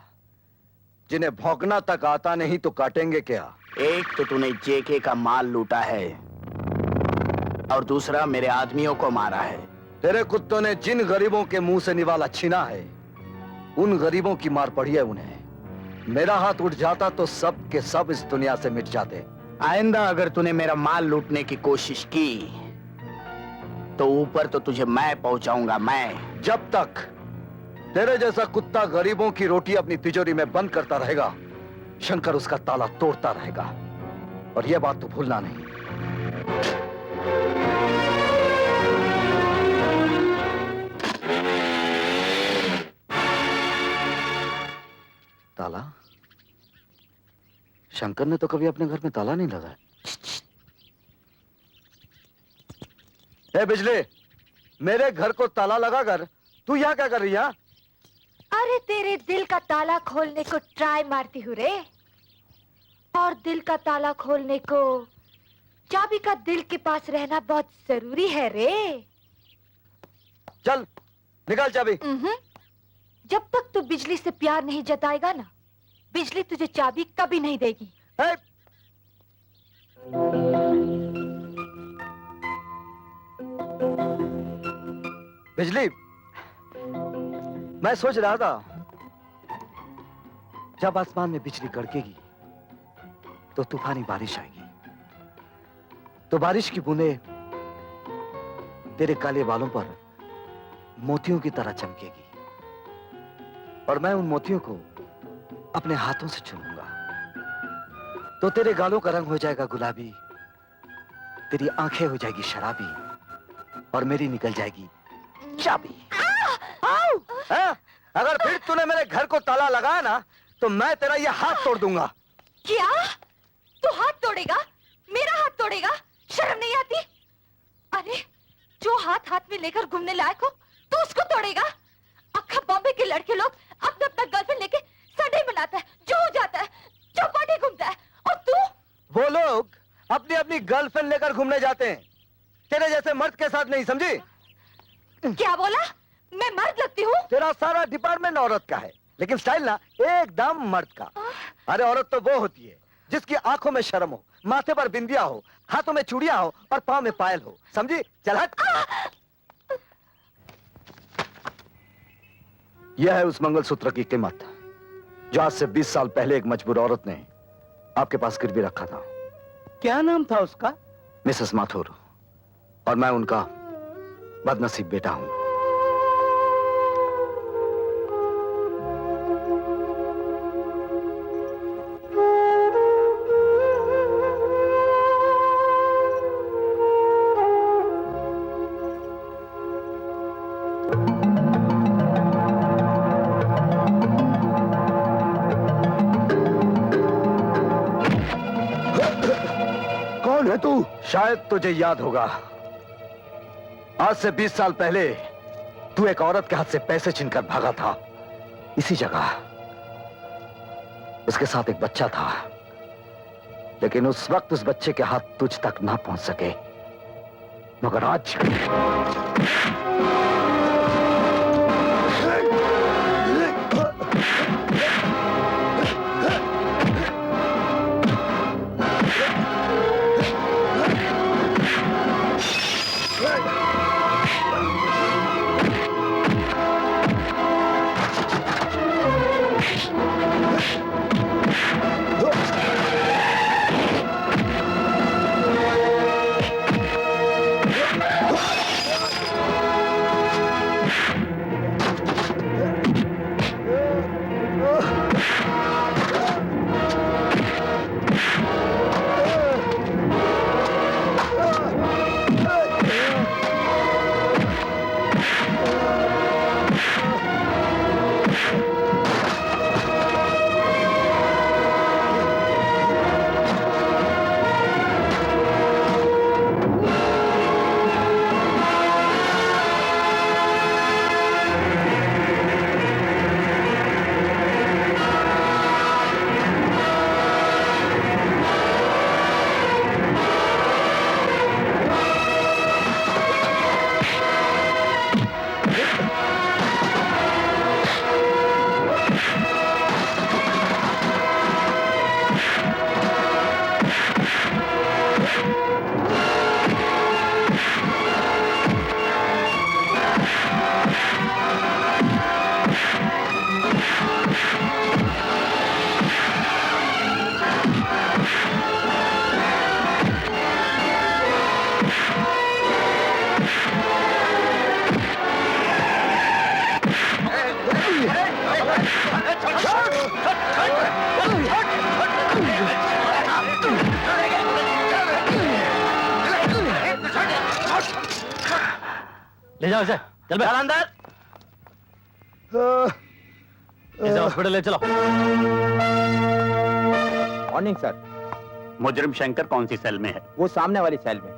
जिन्हें भौंकना तक आता नहीं तो काटेंगे क्या? एक तो तूने जेके का माल लूटा है और दूसरा मेरे आदमियों को मारा है। तेरे कुत्तों ने जिन गरीबों के मुंह से निवाला छीना है, उन गरीबों की मार पड़ी है उन्हें। मेरा हाथ उठ जाता तो सब के सब इस दुनिया से मिट जाते। आइंदा अगर तूने मेरा माल लूटने की कोशिश की तो ऊपर तो तुझे मैं पहुंचाऊंगा। मैं जब तक तेरे जैसा कुत्ता गरीबों की रोटी अपनी तिजोरी में बंद करता रहेगा, शंकर उसका ताला तोड़ता रहेगा। और यह बात तो भूलना नहीं। ताला? शंकर ने तो कभी अपने घर में ताला नहीं लगाया। ए बिजली, मेरे घर को ताला लगाकर तू यहाँ क्या कर रही है? अरे तेरे दिल का ताला खोलने को ट्राई मारती हूँ रे। और दिल का ताला खोलने को चाबी का दिल के पास रहना बहुत जरूरी है रे। चल निकाल चाबी। जब तक तू बिजली से प्यार नहीं जताएगा ना, बिजली तुझे चाबी कभी नहीं देगी। बिजली, मैं सोच रहा था जब आसमान में बिजली कड़केगी तो तूफानी बारिश आएगी, तो बारिश की बूंदें तेरे काले बालों पर मोतियों की तरह चमकेगी और मैं उन मोतियों को अपने हाथों से चूमूंगा तो तेरे गालों का रंग हो जाएगा गुलाबी, तेरी आंखें हो जाएगी शराबी और मेरी निकल जाएगी चाबी। अगर फिर तूने मेरे घर को ताला लगाया ना तो मैं तेरा ये हाथ तोड़ दूंगा। क्या? तू हाथ तोड़ेगा? मेरा हाथ तोड़ेगा? शर्म नहीं आती? अरे जो हाथ हाथ में लेकर घूमने लायक हो तू उसको तोड़ेगा? अक्खा बॉम्बे के लड़के लोग अपना अपना गर्लफ्रेंड लेके संडे मनाता है, जो जाता है, चौपाटी घूमता है, और तू? वो लोग अपनी अपनी गर्लफ्रेंड लेकर घूमने जाते हैं, तेरे जैसे मर्द के साथ नहीं, समझी? क्या बोला? मैं मर्द लगती हूँ? तेरा सारा डिपार्टमेंट औरत का है, लेकिन स्टाइल ना एकदम मर्द का। अरे औरत तो वो होती है जिसकी आंखों में शर्म हो, माथे पर बिंदिया हो, हाथों में चूड़ियां हो और पांव में पायल हो, समझी? चल हट। यह है उस मंगलसूत्र की कीमत जो आज से 20 साल पहले एक मजबूर औरत ने आपके पास गिरवी रखा था। क्या नाम था उसका? मिसेस माथुर, और मैं उनका बदनसीब बेटा हूं। कौन है तू? शायद तुझे याद होगा, आज से 20 साल पहले तू एक औरत के हाथ से पैसे छीनकर भागा था। इसी जगह उसके साथ एक बच्चा था, लेकिन उस वक्त उस बच्चे के हाथ तुझ तक ना पहुंच सके, मगर आज ले जाओ इसे, चल बे। अंदर। इसे हॉस्पिटल ले चलो। Morning sir. मुजरिम शंकर कौन सी सेल में है? वो सामने वाली सेल में।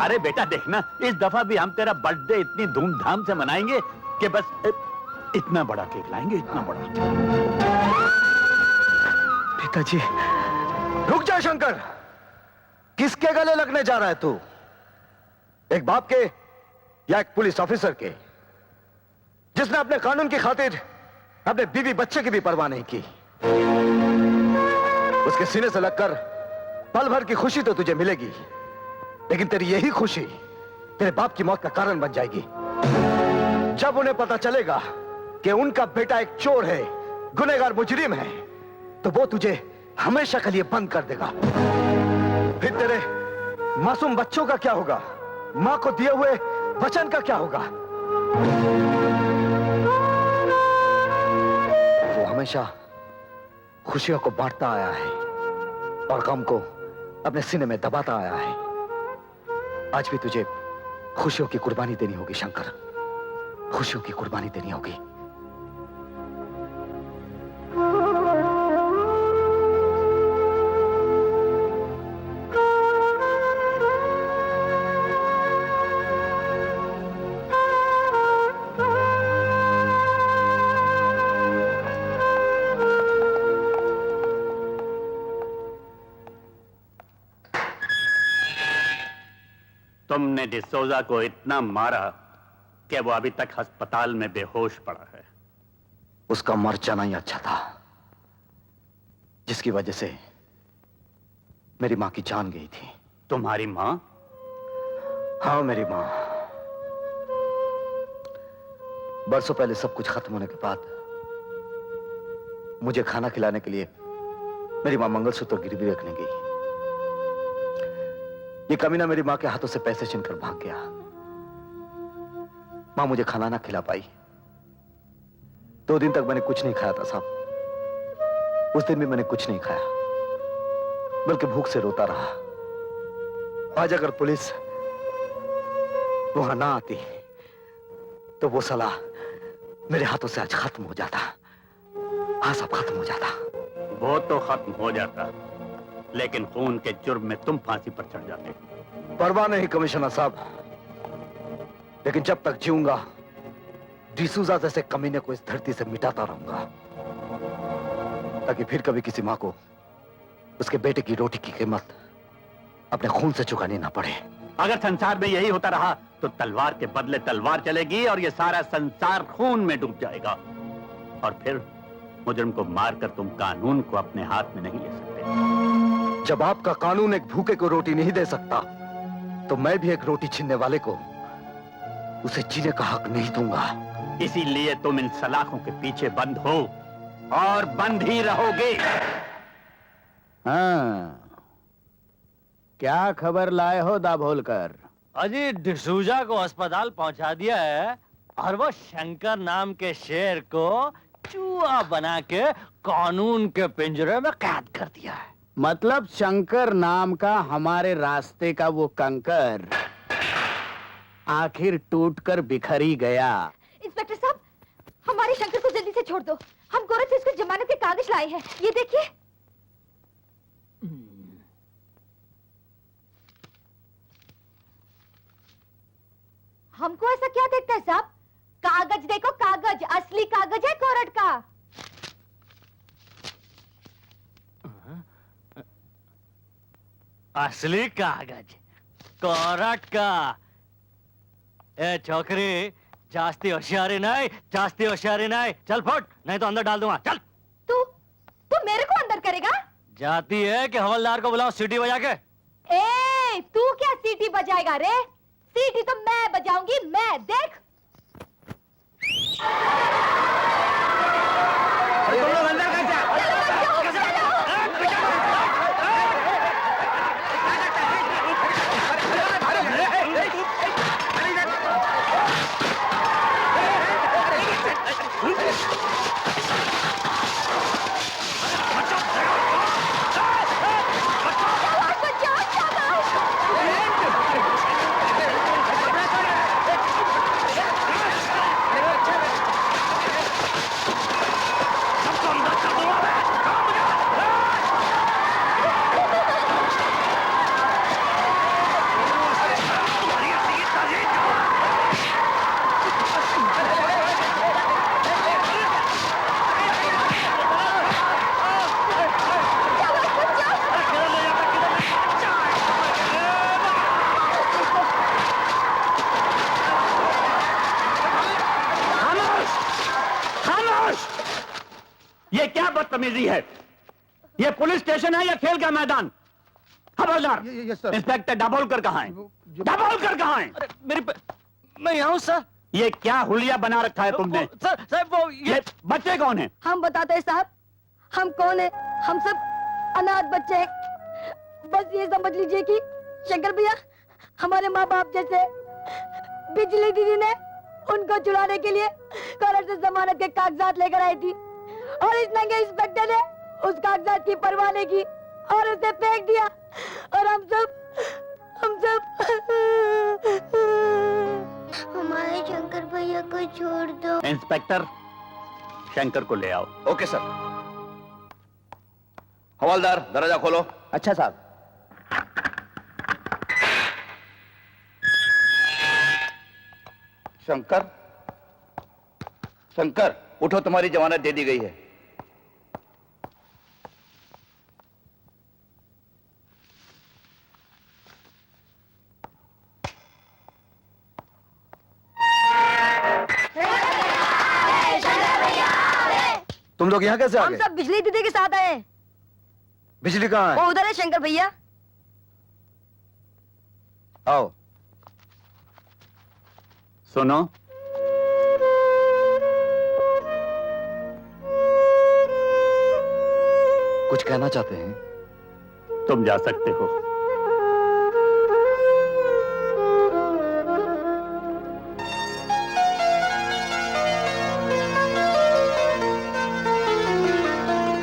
अरे बेटा देखना, इस दफा भी हम तेरा बर्थडे इतनी धूमधाम से मनाएंगे कि बस इतना बड़ा केक लाएंगे, इतना बड़ा। पिताजी, रुक जा शंकर। किसके गले लगने जा रहा है तू? एक बाप के या एक पुलिस ऑफिसर के, जिसने अपने कानून की खातिर अपने बीवी बच्चे की भी परवाह नहीं की। उसके सीने से लगकर पल भर की खुशी तो तुझे मिलेगी, लेकिन तेरी यही खुशी तेरे बाप की मौत का कारण बन जाएगी। जब उन्हें पता चलेगा कि उनका बेटा एक चोर है, गुनहगार मुजरिम है, तो वो तुझे हमेशा के लिए बंद कर देगा। फिर तेरे मासूम बच्चों का क्या होगा? मां को दिए हुए वचन का क्या होगा? वो हमेशा खुशियों को बांटता आया है और गम को अपने सीने में दबाता आया है। आज भी तुझे खुशियों की कुर्बानी देनी होगी शंकर, खुशियों की कुर्बानी देनी होगी। तुमने डिसोजा को इतना मारा कि वो अभी तक अस्पताल में बेहोश पड़ा है। उसका मर जाना ही अच्छा था, जिसकी वजह से मेरी मां की जान गई थी। तुम्हारी मां? हाँ, मेरी मां। बरसों पहले सब कुछ खत्म होने के बाद मुझे खाना खिलाने के लिए मेरी मां मंगलसूत्र गिरवी रखने गई। ये कमीना मेरी मां के हाथों से पैसे छीनकर भाग गया। मां मुझे खाना ना खिला पाई। 2 दिन तक मैंने कुछ नहीं खाया था साहब। उस दिन भी मैंने कुछ नहीं खाया, बल्कि भूख से रोता रहा। आज अगर पुलिस वहां ना आती तो वो सलाह मेरे हाथों से आज खत्म हो जाता। हाँ, सब खत्म हो जाता। वो तो खत्म हो जाता, लेकिन खून के जुर्म में तुम फांसी पर चढ़ जाते। परवाह नहीं कमिश्नर साहब, लेकिन जब तक जीऊंगा डिसूजा जैसे कमीने को इस धरती से मिटाता रहूंगा, ताकि फिर कभी किसी मां को उसके बेटे की रोटी की कीमत अपने खून से चुकानी ना पड़े। अगर संसार में यही होता रहा तो तलवार के बदले तलवार चलेगी और ये सारा संसार खून में डूब जाएगा। और फिर मुजरिम को मारकर तुम कानून को अपने हाथ में नहीं ले सकते। जब आपका कानून एक भूखे को रोटी नहीं दे सकता, तो मैं भी एक रोटी छीनने वाले को उसे जीने का हक नहीं दूंगा। इसीलिए तुम इन सलाखों के पीछे बंद हो और बंद ही रहोगे। हाँ, क्या खबर लाए हो दाभोलकर? अजी डिसूजा को अस्पताल पहुंचा दिया है और वो शंकर नाम के शेर को चूहा बना के कानून के पिंजरे में कैद कर दिया है। मतलब शंकर नाम का हमारे रास्ते का वो कंकर आखिर टूटकर बिखर ही गया। इंस्पेक्टर साहब, हमारे शंकर को जल्दी से छोड़ दो। हम गोरख से उसको जमानत के कागज लाए हैं, ये देखिए। हमको ऐसा क्या देखता है साहब? कागज देखो, कागज, असली कागज है कोर्ट का। असली कागज कोर्ट का। ए छोकरी, जास्ती होशियारी नहीं, जास्ती होशियारी नहीं। चल फुट, नहीं तो अंदर डाल दूंगा। चल। तू मेरे को अंदर करेगा? जाती है कि हवलदार को बुलाओ सीटी बजा के। ए, तू क्या सीटी बजाएगा रे? सीटी तो मैं बजाऊंगी, मैं। देख। तुम लोग अंदर कैसे? शाबाश! ये क्या बदतमीजी है? ये पुलिस स्टेशन है या खेल का मैदान? खबरदार! इंस्पेक्टर दाभोलकर कहाँ है? दाभोलकर कहाँ है? मैं यहाँ हूँ सर। ये क्या हुलिया बना रखा है तुमने? सर वो ये बच्चे कौन हैं? हम बताते हैं साहब, हम कौन है? हम सब अनाथ बच्चे हैं। बस ये समझ लीजिए कि शंकर भैया हमारे माँ बाप जैसे। बिजली दीदी ने उनको छुड़ाने के लिए कोर्ट से जमानत के कागजात लेकर आई थी और इस नंगे इंस्पेक्टर ने उस कागजात की परवाह नहीं की और उसे फेंक दिया। और हम सब हमारे शंकर भैया को छोड़ दो। इंस्पेक्टर, शंकर को ले आओ। Okay sir. हवलदार, दरवाजा खोलो। अच्छा साहब। शंकर, शंकर उठो, तुम्हारी जमानत दे दी गई है। तुम लोग यहाँ कैसे आ हम गए? सब बिजली दीदी के साथ आए हैं। बिजली कहाँ वो है? उधर है शंकर भैया। आओ। सुनो, कुछ कहना चाहते हैं? तुम जा सकते हो।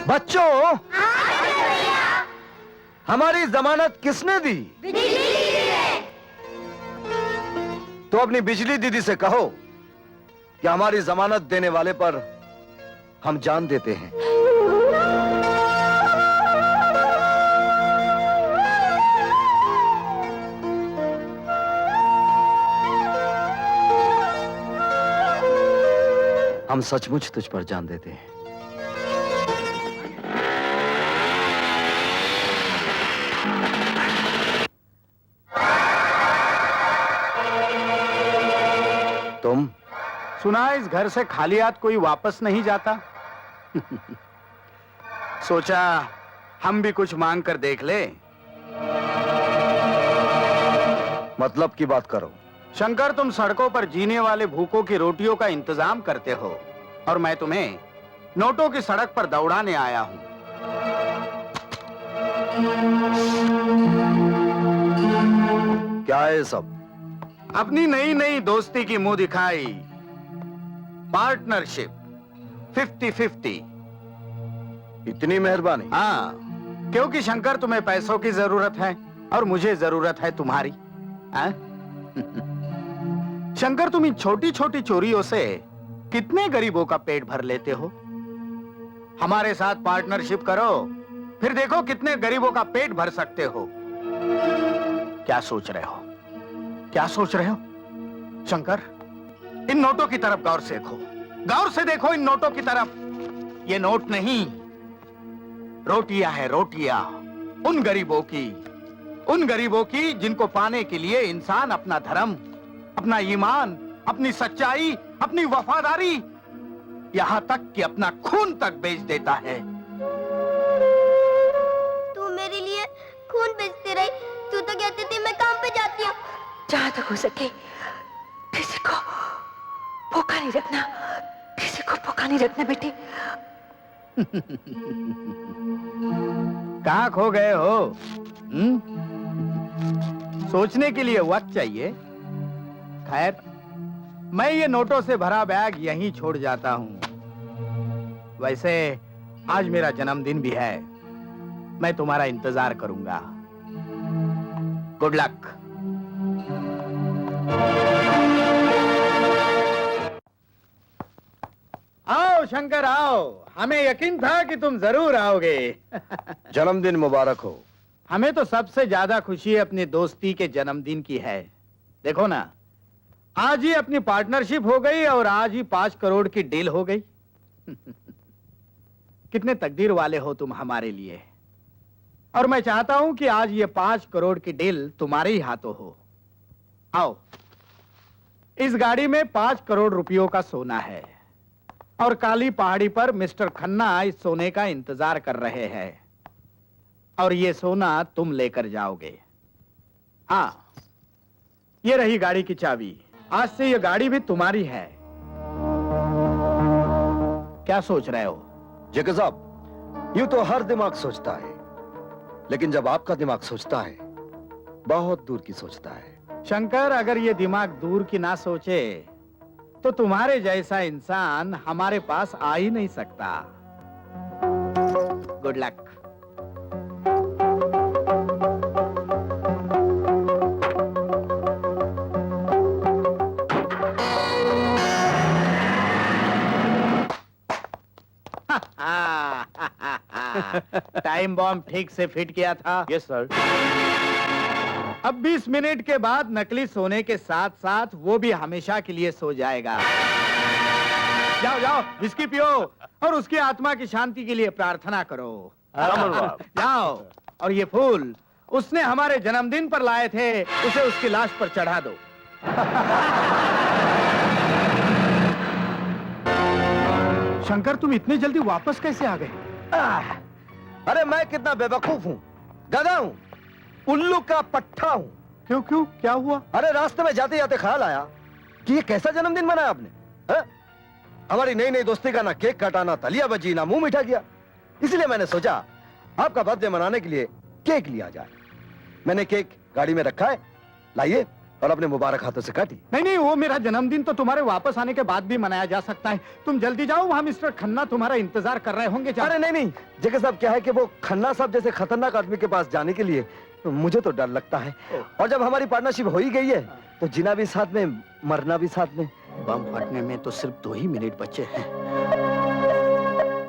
बच्चों, हमारी जमानत किसने दी? तो अपनी बिजली दीदी से कहो कि हमारी जमानत देने वाले पर हम जान देते हैं। हम सचमुच तुझ पर जान देते हैं। तुम सुना है इस घर से खाली हाथ कोई वापस नहीं जाता। सोचा हम भी कुछ मांग कर देख ले। मतलब की बात करो। शंकर, तुम सड़कों पर जीने वाले भूखों की रोटियों का इंतजाम करते हो और मैं तुम्हें नोटों की सड़क पर दौड़ाने आया हूं। क्या है सब? अपनी नई नई दोस्ती की मुंह दिखाई, पार्टनरशिप 50-50। इतनी मेहरबानी। हाँ, क्योंकि शंकर तुम्हें पैसों की जरूरत है और मुझे जरूरत है तुम्हारी। हाँ? शंकर, तुम इन छोटी छोटी चोरियों से कितने गरीबों का पेट भर लेते हो। हमारे साथ पार्टनरशिप करो, फिर देखो कितने गरीबों का पेट भर सकते हो। क्या सोच रहे हो? क्या सोच रहे हो? शंकर, इन नोटों की तरफ गौर से देखो, गौर से देखो इन नोटों की तरफ। ये नोट नहीं, रोटियां है, रोटियां। उन गरीबों की जिनको पाने के लिए इंसान अपना धर्म, अपना ईमान, अपनी सच्चाई, अपनी वफादारी, यहां तक कि अपना खून तक बेच देता है। तू मेरे लिए खून बेचती रही। तू तो कहती थी मैं काम पे जाती हूँ। जहां तक हो सके किसी को भूखा नहीं रखना, किसी को भूखा नहीं रखना बेटे। कहां खो गए हो? सोचने के लिए वक्त चाहिए। खैर, मैं ये नोटों से भरा बैग यहीं छोड़ जाता हूं। वैसे आज मेरा जन्मदिन भी है, मैं तुम्हारा इंतजार करूंगा। Good luck. आओ शंकर, आओ। हमें यकीन था कि तुम जरूर आओगे। जन्मदिन मुबारक हो। हमें तो सबसे ज्यादा खुशी अपनी दोस्ती के जन्मदिन की है। देखो ना, आज ही अपनी पार्टनरशिप हो गई और आज ही 5 करोड़ की डील हो गई। कितने तकदीर वाले हो तुम हमारे लिए। और मैं चाहता हूं कि आज ये 5 करोड़ की डील तुम्हारे ही हाथों हो। आओ, इस गाड़ी में 5 करोड़ रुपयों का सोना है और काली पहाड़ी पर मिस्टर खन्ना इस सोने का इंतजार कर रहे हैं और ये सोना तुम लेकर जाओगे। हाँ, ये रही गाड़ी की चाबी। आज से ये गाड़ी भी तुम्हारी है। क्या सोच रहे हो? जेके साहब, यूं तो हर दिमाग सोचता है, लेकिन जब आपका दिमाग सोचता है, बहुत दूर की सोचता है। शंकर, अगर ये दिमाग दूर की ना सोचे तो तुम्हारे जैसा इंसान हमारे पास आ ही नहीं सकता। Good luck. टाइम बॉम्ब ठीक से फिट किया था? Yes sir. अब 20 मिनट के बाद नकली सोने के साथ साथ वो भी हमेशा के लिए सो जाएगा। जाओ जाओ, विस्की पियो और उसकी आत्मा की शांति के लिए प्रार्थना करो। जाओ, और ये फूल उसने हमारे जन्मदिन पर लाए थे, उसे उसकी लाश पर चढ़ा दो। शंकर, तुम इतनी जल्दी वापस कैसे आ गए? अरे मैं कितना बेवकूफ हूँ, गधा हूँ, उल्लू का पट्टा हूँ। क्यों क्यों, क्या हुआ? अरे रास्ते में जाते जाते ख्याल आया कि ये कैसा जन्मदिन मनाया आपने? हमारी नई नई दोस्ती का ना केक काटा, ना तलिया बजी, ना मुंह मीठा किया। इसलिए मैंने सोचा आपका बर्थडे मनाने के लिए केक लिया जाए। मैंने केक गाड़ी में रखा है, लाइए, और अपने मुबारक हाथों से काटी। नहीं नहीं, वो मेरा जन्मदिन तो तुम्हारे वापस आने के बाद भी मनाया जा सकता है। तुम जल्दी जाओ, वहाँ मिस्टर खन्ना तुम्हारा इंतजार कर रहे होंगे। अरे नहीं नहीं जेके साहब, क्या है कि वो खन्ना साहब जैसे खतरनाक आदमी के पास जाने के लिए मुझे तो डर लगता है। और जब हमारी पार्टनरशिप हो ही गई है तो जीना भी साथ में, मरना भी साथ में। बम फटने में तो सिर्फ 2 ही मिनट बचे हैं।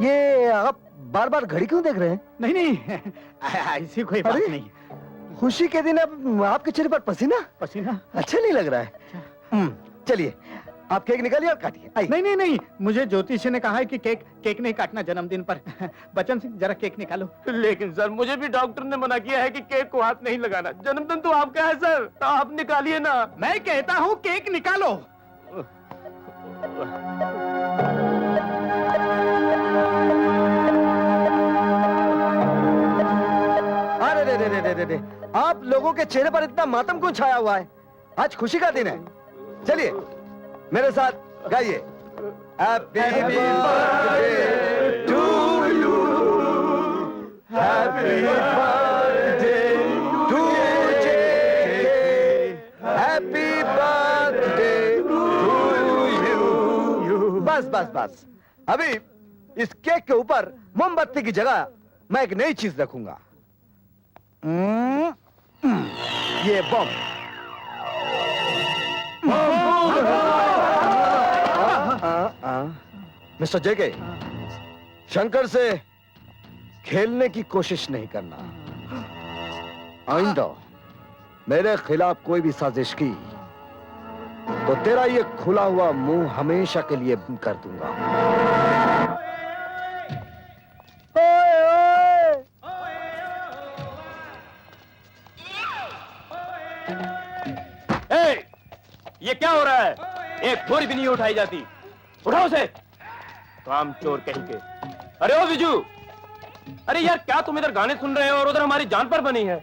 ये आप बार बार घड़ी क्यों देख रहे हैं? नहीं नहीं, ऐसी कोई बात नहीं। खुशी के दिन अब आपके चेहरे पर पसीना पसीना अच्छा नहीं लग रहा है। चलिए, आप केक निकालिए और काटिए। नहीं नहीं नहीं, मुझे ज्योतिषी ने कहा है कि केक नहीं काटना जन्मदिन पर। बच्चन सिंह, जरा केक निकालो। लेकिन सर, मुझे भी डॉक्टर ने मना किया है कि केक को हाथ नहीं लगाना। जन्मदिन तो आपका है सर, तो आप निकालिए ना। मैं कहता हूँ केक निकालो। अरे रे रे रे रे रे, आप लोगों के चेहरे पर इतना मातम क्यों छाया हुआ है? आज खुशी का दिन है। चलिए मेरे साथ गाइए। Happy birthday to you, happy birthday to JK, happy birthday to you. बस बस बस, अभी इस केक के ऊपर मोमबत्ती की जगह मैं एक नई चीज रखूंगा। ये बम। मिस्टर जेके, शंकर से खेलने की कोशिश नहीं करना। आइंदा मेरे खिलाफ कोई भी साजिश की तो तेरा ये खुला हुआ मुंह हमेशा के लिए बंद कर दूंगा। ये क्या हो रहा है? एक बोरी भी नहीं उठाई जाती। उठाओ उसे, काम चोर कहीं के। अरे ओ विजू, अरे यार, क्या तुम इधर गाने सुन रहे हो और उधर हमारी जान पर बनी है?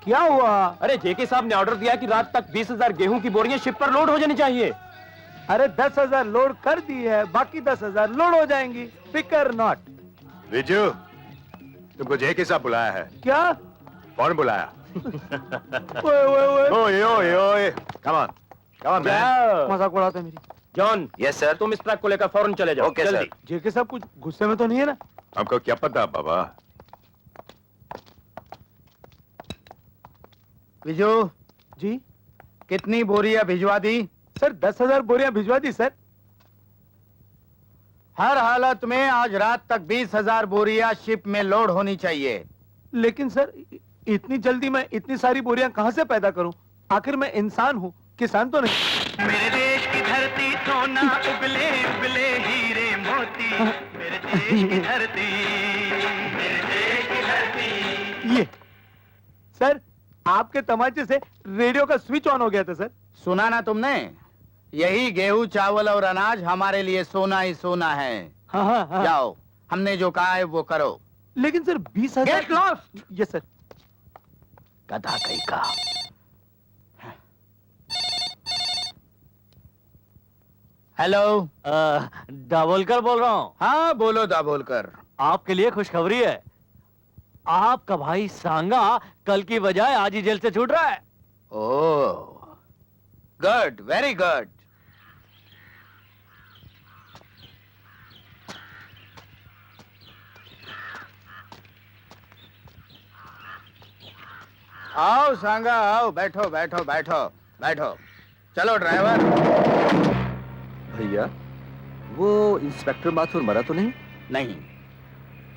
क्या हुआ? अरे जेके साहब ने ऑर्डर दिया कि रात तक 20,000 गेहूं की बोरियां शिप पर लोड हो जानी चाहिए। अरे 10,000 लोड कर दी है, बाकी 10,000 लोड हो जाएंगी। फिकर नॉट। विजू, तुमको जेके साहब बुलाया है। क्या? कौन बुलाया? ओए ओए ओए, कम ऑन मजाक उड़ाते मेरी। जॉन। Yes sir. तुम इस ट्रक को लेकर फौरन चले जाओ। Okay sir. जेके साहब कुछ गुस्से में तो नहीं है ना? हमको क्या पता बाबा। विजू जी, कितनी बोरियां भिजवा दी? सर 10,000 बोरियां भिजवा दी सर। हर हालत में आज रात तक 20,000 बोरियां शिप में लोड होनी चाहिए। लेकिन सर, इतनी जल्दी मैं इतनी सारी बोरियां कहां से पैदा करूं? आखिर मैं इंसान हूं, किसान तो नहीं। मेरे देश की धरती सोना उगले उगले हीरे मोती, मेरे देश की धरती, मेरे देश की धरती। ये सर, आपके तमाचे से रेडियो का स्विच ऑन हो गया था सर। सुना ना तुमने? यही गेहूं चावल और अनाज हमारे लिए सोना ही सोना है। हाँ। जाओ, हमने जो कहा है वो करो। लेकिन sir 20,000। Get lost. Yes sir. गधा कहीं का। हेलो, दाभोलकर बोल रहा हूँ। हाँ बोलो दाभोलकर। आपके लिए खुशखबरी है। आपका भाई सांगा कल की बजाय आज ही जेल से छूट रहा है। ओह, गुड, वेरी गुड। आओ सांगा, आओ, बैठो बैठो बैठो बैठो। चलो ड्राइवर। भैया, वो इंस्पेक्टर माथुर मरा तो नहीं? नहीं,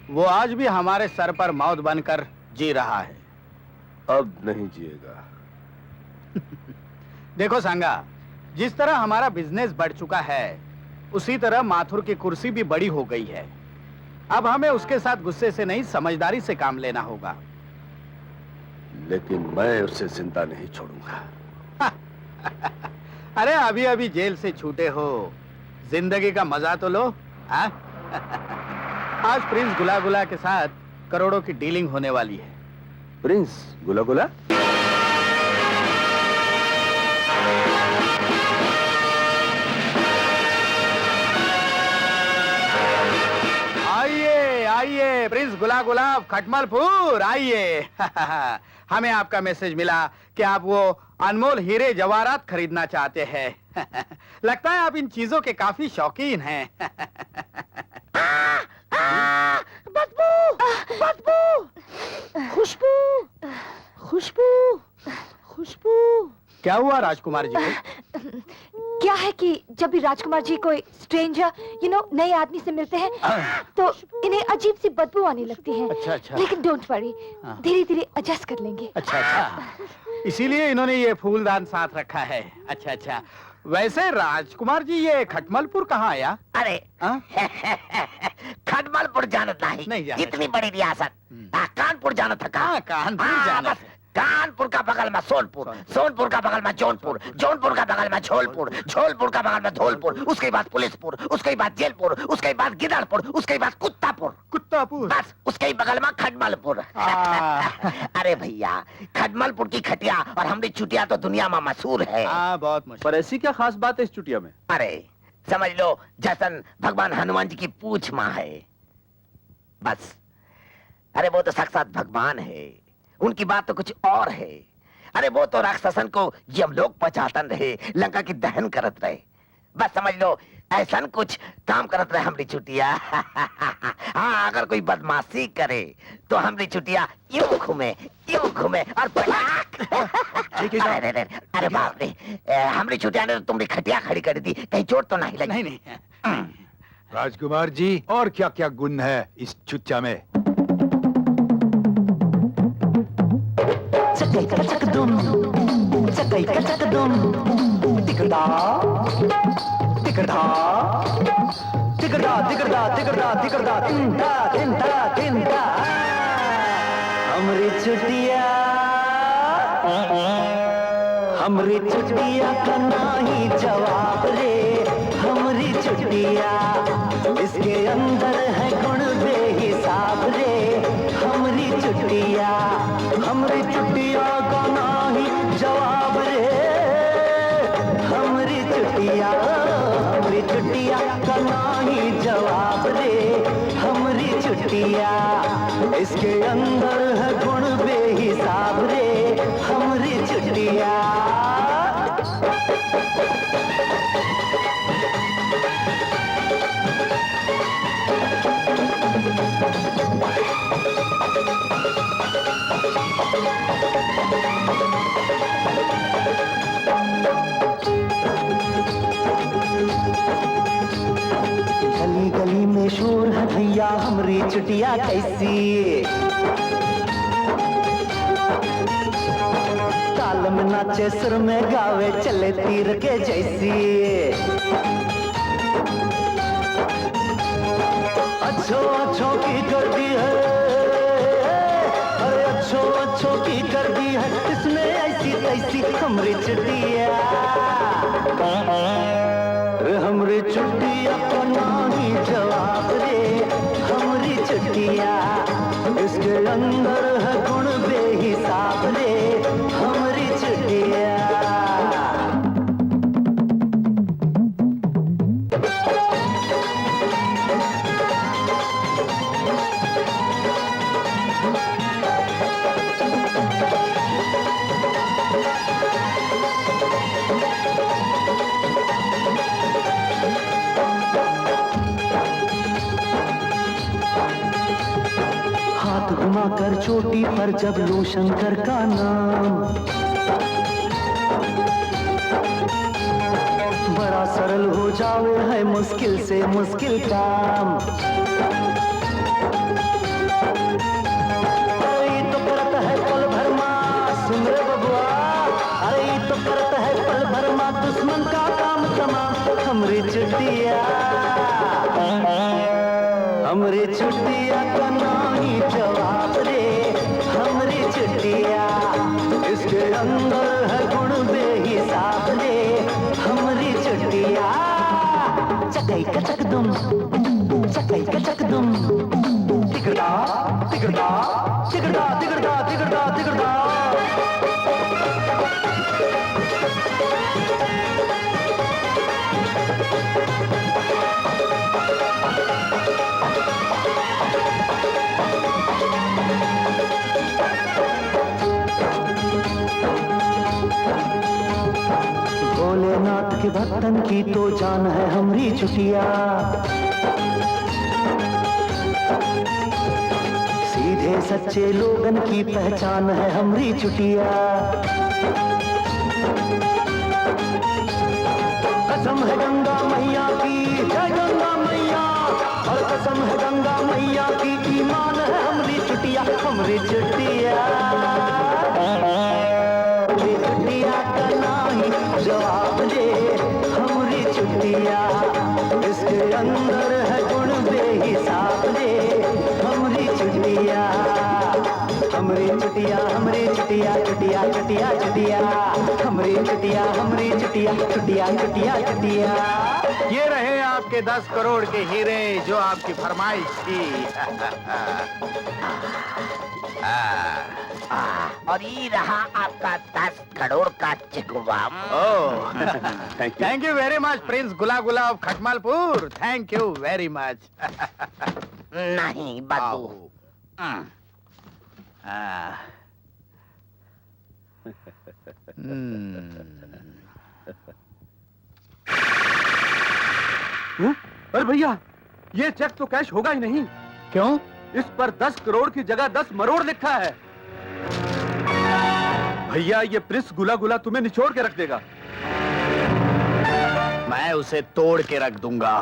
वो आज भी हमारे सर पर मौत बनकर जी रहा है। अब नहीं जिएगा। देखो सांगा, जिस तरह हमारा बिजनेस बढ़ चुका है उसी तरह माथुर की कुर्सी भी बड़ी हो गई है। अब हमें उसके साथ गुस्से से नहीं, समझदारी से काम लेना होगा। लेकिन मैं उसे जिंदा नहीं छोड़ूंगा। अरे अभी अभी जेल से छूटे हो, जिंदगी का मजा तो लो। आज प्रिंस गुला गुला के साथ करोड़ों की डीलिंग होने वाली है। प्रिंस गुला गुला? आइए आइए प्रिंस गुला गुलाब खटमलपुर, आइए। हमें आपका मैसेज मिला कि आप वो अनमोल हीरे जवाहरात खरीदना चाहते हैं। लगता है आप इन चीजों के काफी शौकीन हैं। बदबू, बदबू, खुशबू, खुशबू, खुशबू। क्या हुआ राजकुमार जी को? क्या है कि जब भी राजकुमार जी कोई स्ट्रेंजर नए आदमी से मिलते हैं तो इन्हें अजीब सी बदबू आने लगती है। अच्छा अच्छा। लेकिन डोंट वरी, धीरे धीरे एडजस्ट कर लेंगे। अच्छा अच्छा, इसीलिए इन्होंने ये फूलदान साथ रखा है। अच्छा अच्छा। वैसे राजकुमार जी ये खटमलपुर कहाँ आया? अरे खटमलपुर जाना नहीं जाना। इतनी बड़ी रियासत। कानपुर जाना था। कानपुर जाना था। कानपुर का बगल में सोनपुर, सोनपुर का बगल में जौनपुर, जौनपुर का बगल में झोलपुर, झोलपुर का बगल में धौलपुर, उसके बाद पुलिसपुर, उसके बाद जेलपुर, उसके बाद गिदड़पुर, उसके बाद कुत्तापुर, कुत्तापुर, बस उसके बगल में खटमलपुर। अरे भैया, खटमलपुर की खटिया और हमारी चुटिया तो दुनिया में मशहूर है। बहुत मशहूर। पर ऐसी क्या खास बात है इस चुटिया में? अरे समझ लो जैसन भगवान हनुमान जी की पूछ माँ है, बस। अरे वो तो साक्षात भगवान है, उनकी बात तो कुछ और है। अरे वो तो राक्षसन को यमलोक पहुंचातन रहे, लंका की दहन करत रहे। बस समझ लो ऐसा कुछ काम करत रहे हमारी चुटिया। हाँ, अगर कोई बदमाशी करे तो हमारी चुटिया यूं घूमे और अरे बाप रे, हमारी चुटिया ने तो तुमने खटिया खड़ी कर दी, कहीं चोट तो नहीं लगी? नहीं। राजकुमार जी, और क्या क्या गुण है इस चुटिया में? चकई का चक दुम, चकई का चक दुम, तिकड़ा तिकड़ा तिकड़ा तिकड़ा तिकड़ा तिकड़ा तिंदा तिंदा तिंदा। हमरी चुटिया का नाही जवाब रे, हमरी चुटिया इसके अंदर है गुण बेहिसाब रे। हमरी चुटिया का नाही जवाब रे, हमरी चुटिया का नाही जवाब रे। हमरी चुटिया इसके अंदर है गुण बेहिसाब रे, हमरी चुटिया। गली गली में शोर है भैया, हमरी चुटिया कैसी। ताल में नाचे, सुर में गावे, चले तीर के जैसी। अच्छो की कर दी है, अरे अच्छो की कर दी है, इसने ऐसी तैसी हमरी चुटिया। को नाही जवाब रे हमरी चुटिया इसके अंदर है गुण बेहिसाब रे हमरी चुटिया हाथ घुमाकर चोटी पर जब लूं शंकर का नाम बड़ा सरल हो जावे है मुश्किल से मुश्किल काम अरे ये तो करता है पल भर मां सुन रे बबुआ अरे ये तो करता है पल भर मां दुश्मन का काम तमाम हमरी चुटिया का नहीं जवाब रे हमरी चुटिया इसके अंदर है गुण बेहिसाब रे हमरी चुटिया चकई कचक दुम तिगड़ा तिगड़ा तिगड़ा तिगड़ा तिगड़ा तिगड़ा भोलेनाथ के भक्तन की तो जान है हमरी चुटिया सीधे सच्चे लोगन की पहचान है हमरी चुटिया कसम है गंगा मैया की जय गंगा मैया और कसम है गंगा मैया की ईमान है हमरी चुटिया हमरी चुटिया का नहीं जवाब दे हमरी चुटिया इसके अंदर है गुण बेहिसाब दे हमरी चुटिया हमरी चुटिया हमरी चुटिया चुटिया चुटिया चुटिया हमरी चुटिया हमरी चुटिया चुटिया चुटिया चुटिया ये रहे आपके 10 करोड़ के हीरे जो आपकी फरमाइश थी। और ये रहा आपका 10 करोड़ का चिकवा। Thank you very much prince Gula Gula of Khatmalpur. Thank you very much. नहीं बदू। अरे भैया ये चेक तो कैश होगा ही नहीं। क्यों? इस पर 10 करोड़ की जगह 10 मरोड़ लिखा है। भैया ये प्रिंस गुला गुला तुम्हें निचोड़ के रख देगा। मैं उसे तोड़ के रख दूंगा।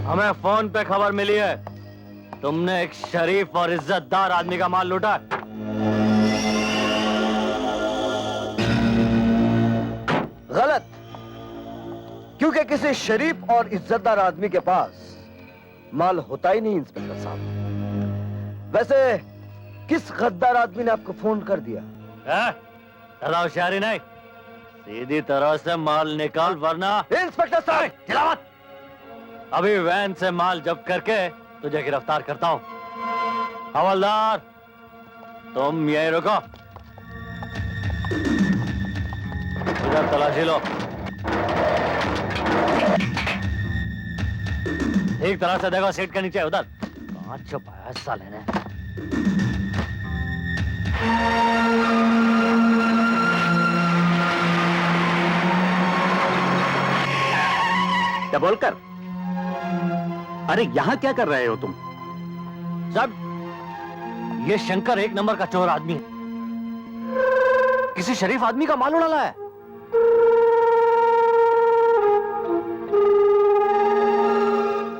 हमें फोन पे खबर मिली है तुमने एक शरीफ और इज्जतदार आदमी का माल लूटा। गलत, क्योंकि किसी शरीफ और इज्जतदार आदमी के पास माल होता ही नहीं इंस्पेक्टर साहब। वैसे किस गद्दार आदमी ने आपको फोन कर दिया? ज्यादा होशियारी नहीं, सीधी तरह से माल निकाल वरना। इंस्पेक्टर साहब चिल्ला मत। अभी वैन से माल जब्त करके तुझे गिरफ्तार करता हूं। हवलदार तुम यहीं रुको, उधर तलाशी लो। ठीक तरह से देखो सीट के नीचे उधर कहां छुपाया साले ने। क्या बोलकर? अरे यहां क्या कर रहे हो तुम? सब ये शंकर एक नंबर का चोर आदमी है, किसी शरीफ आदमी का माल उड़ा है।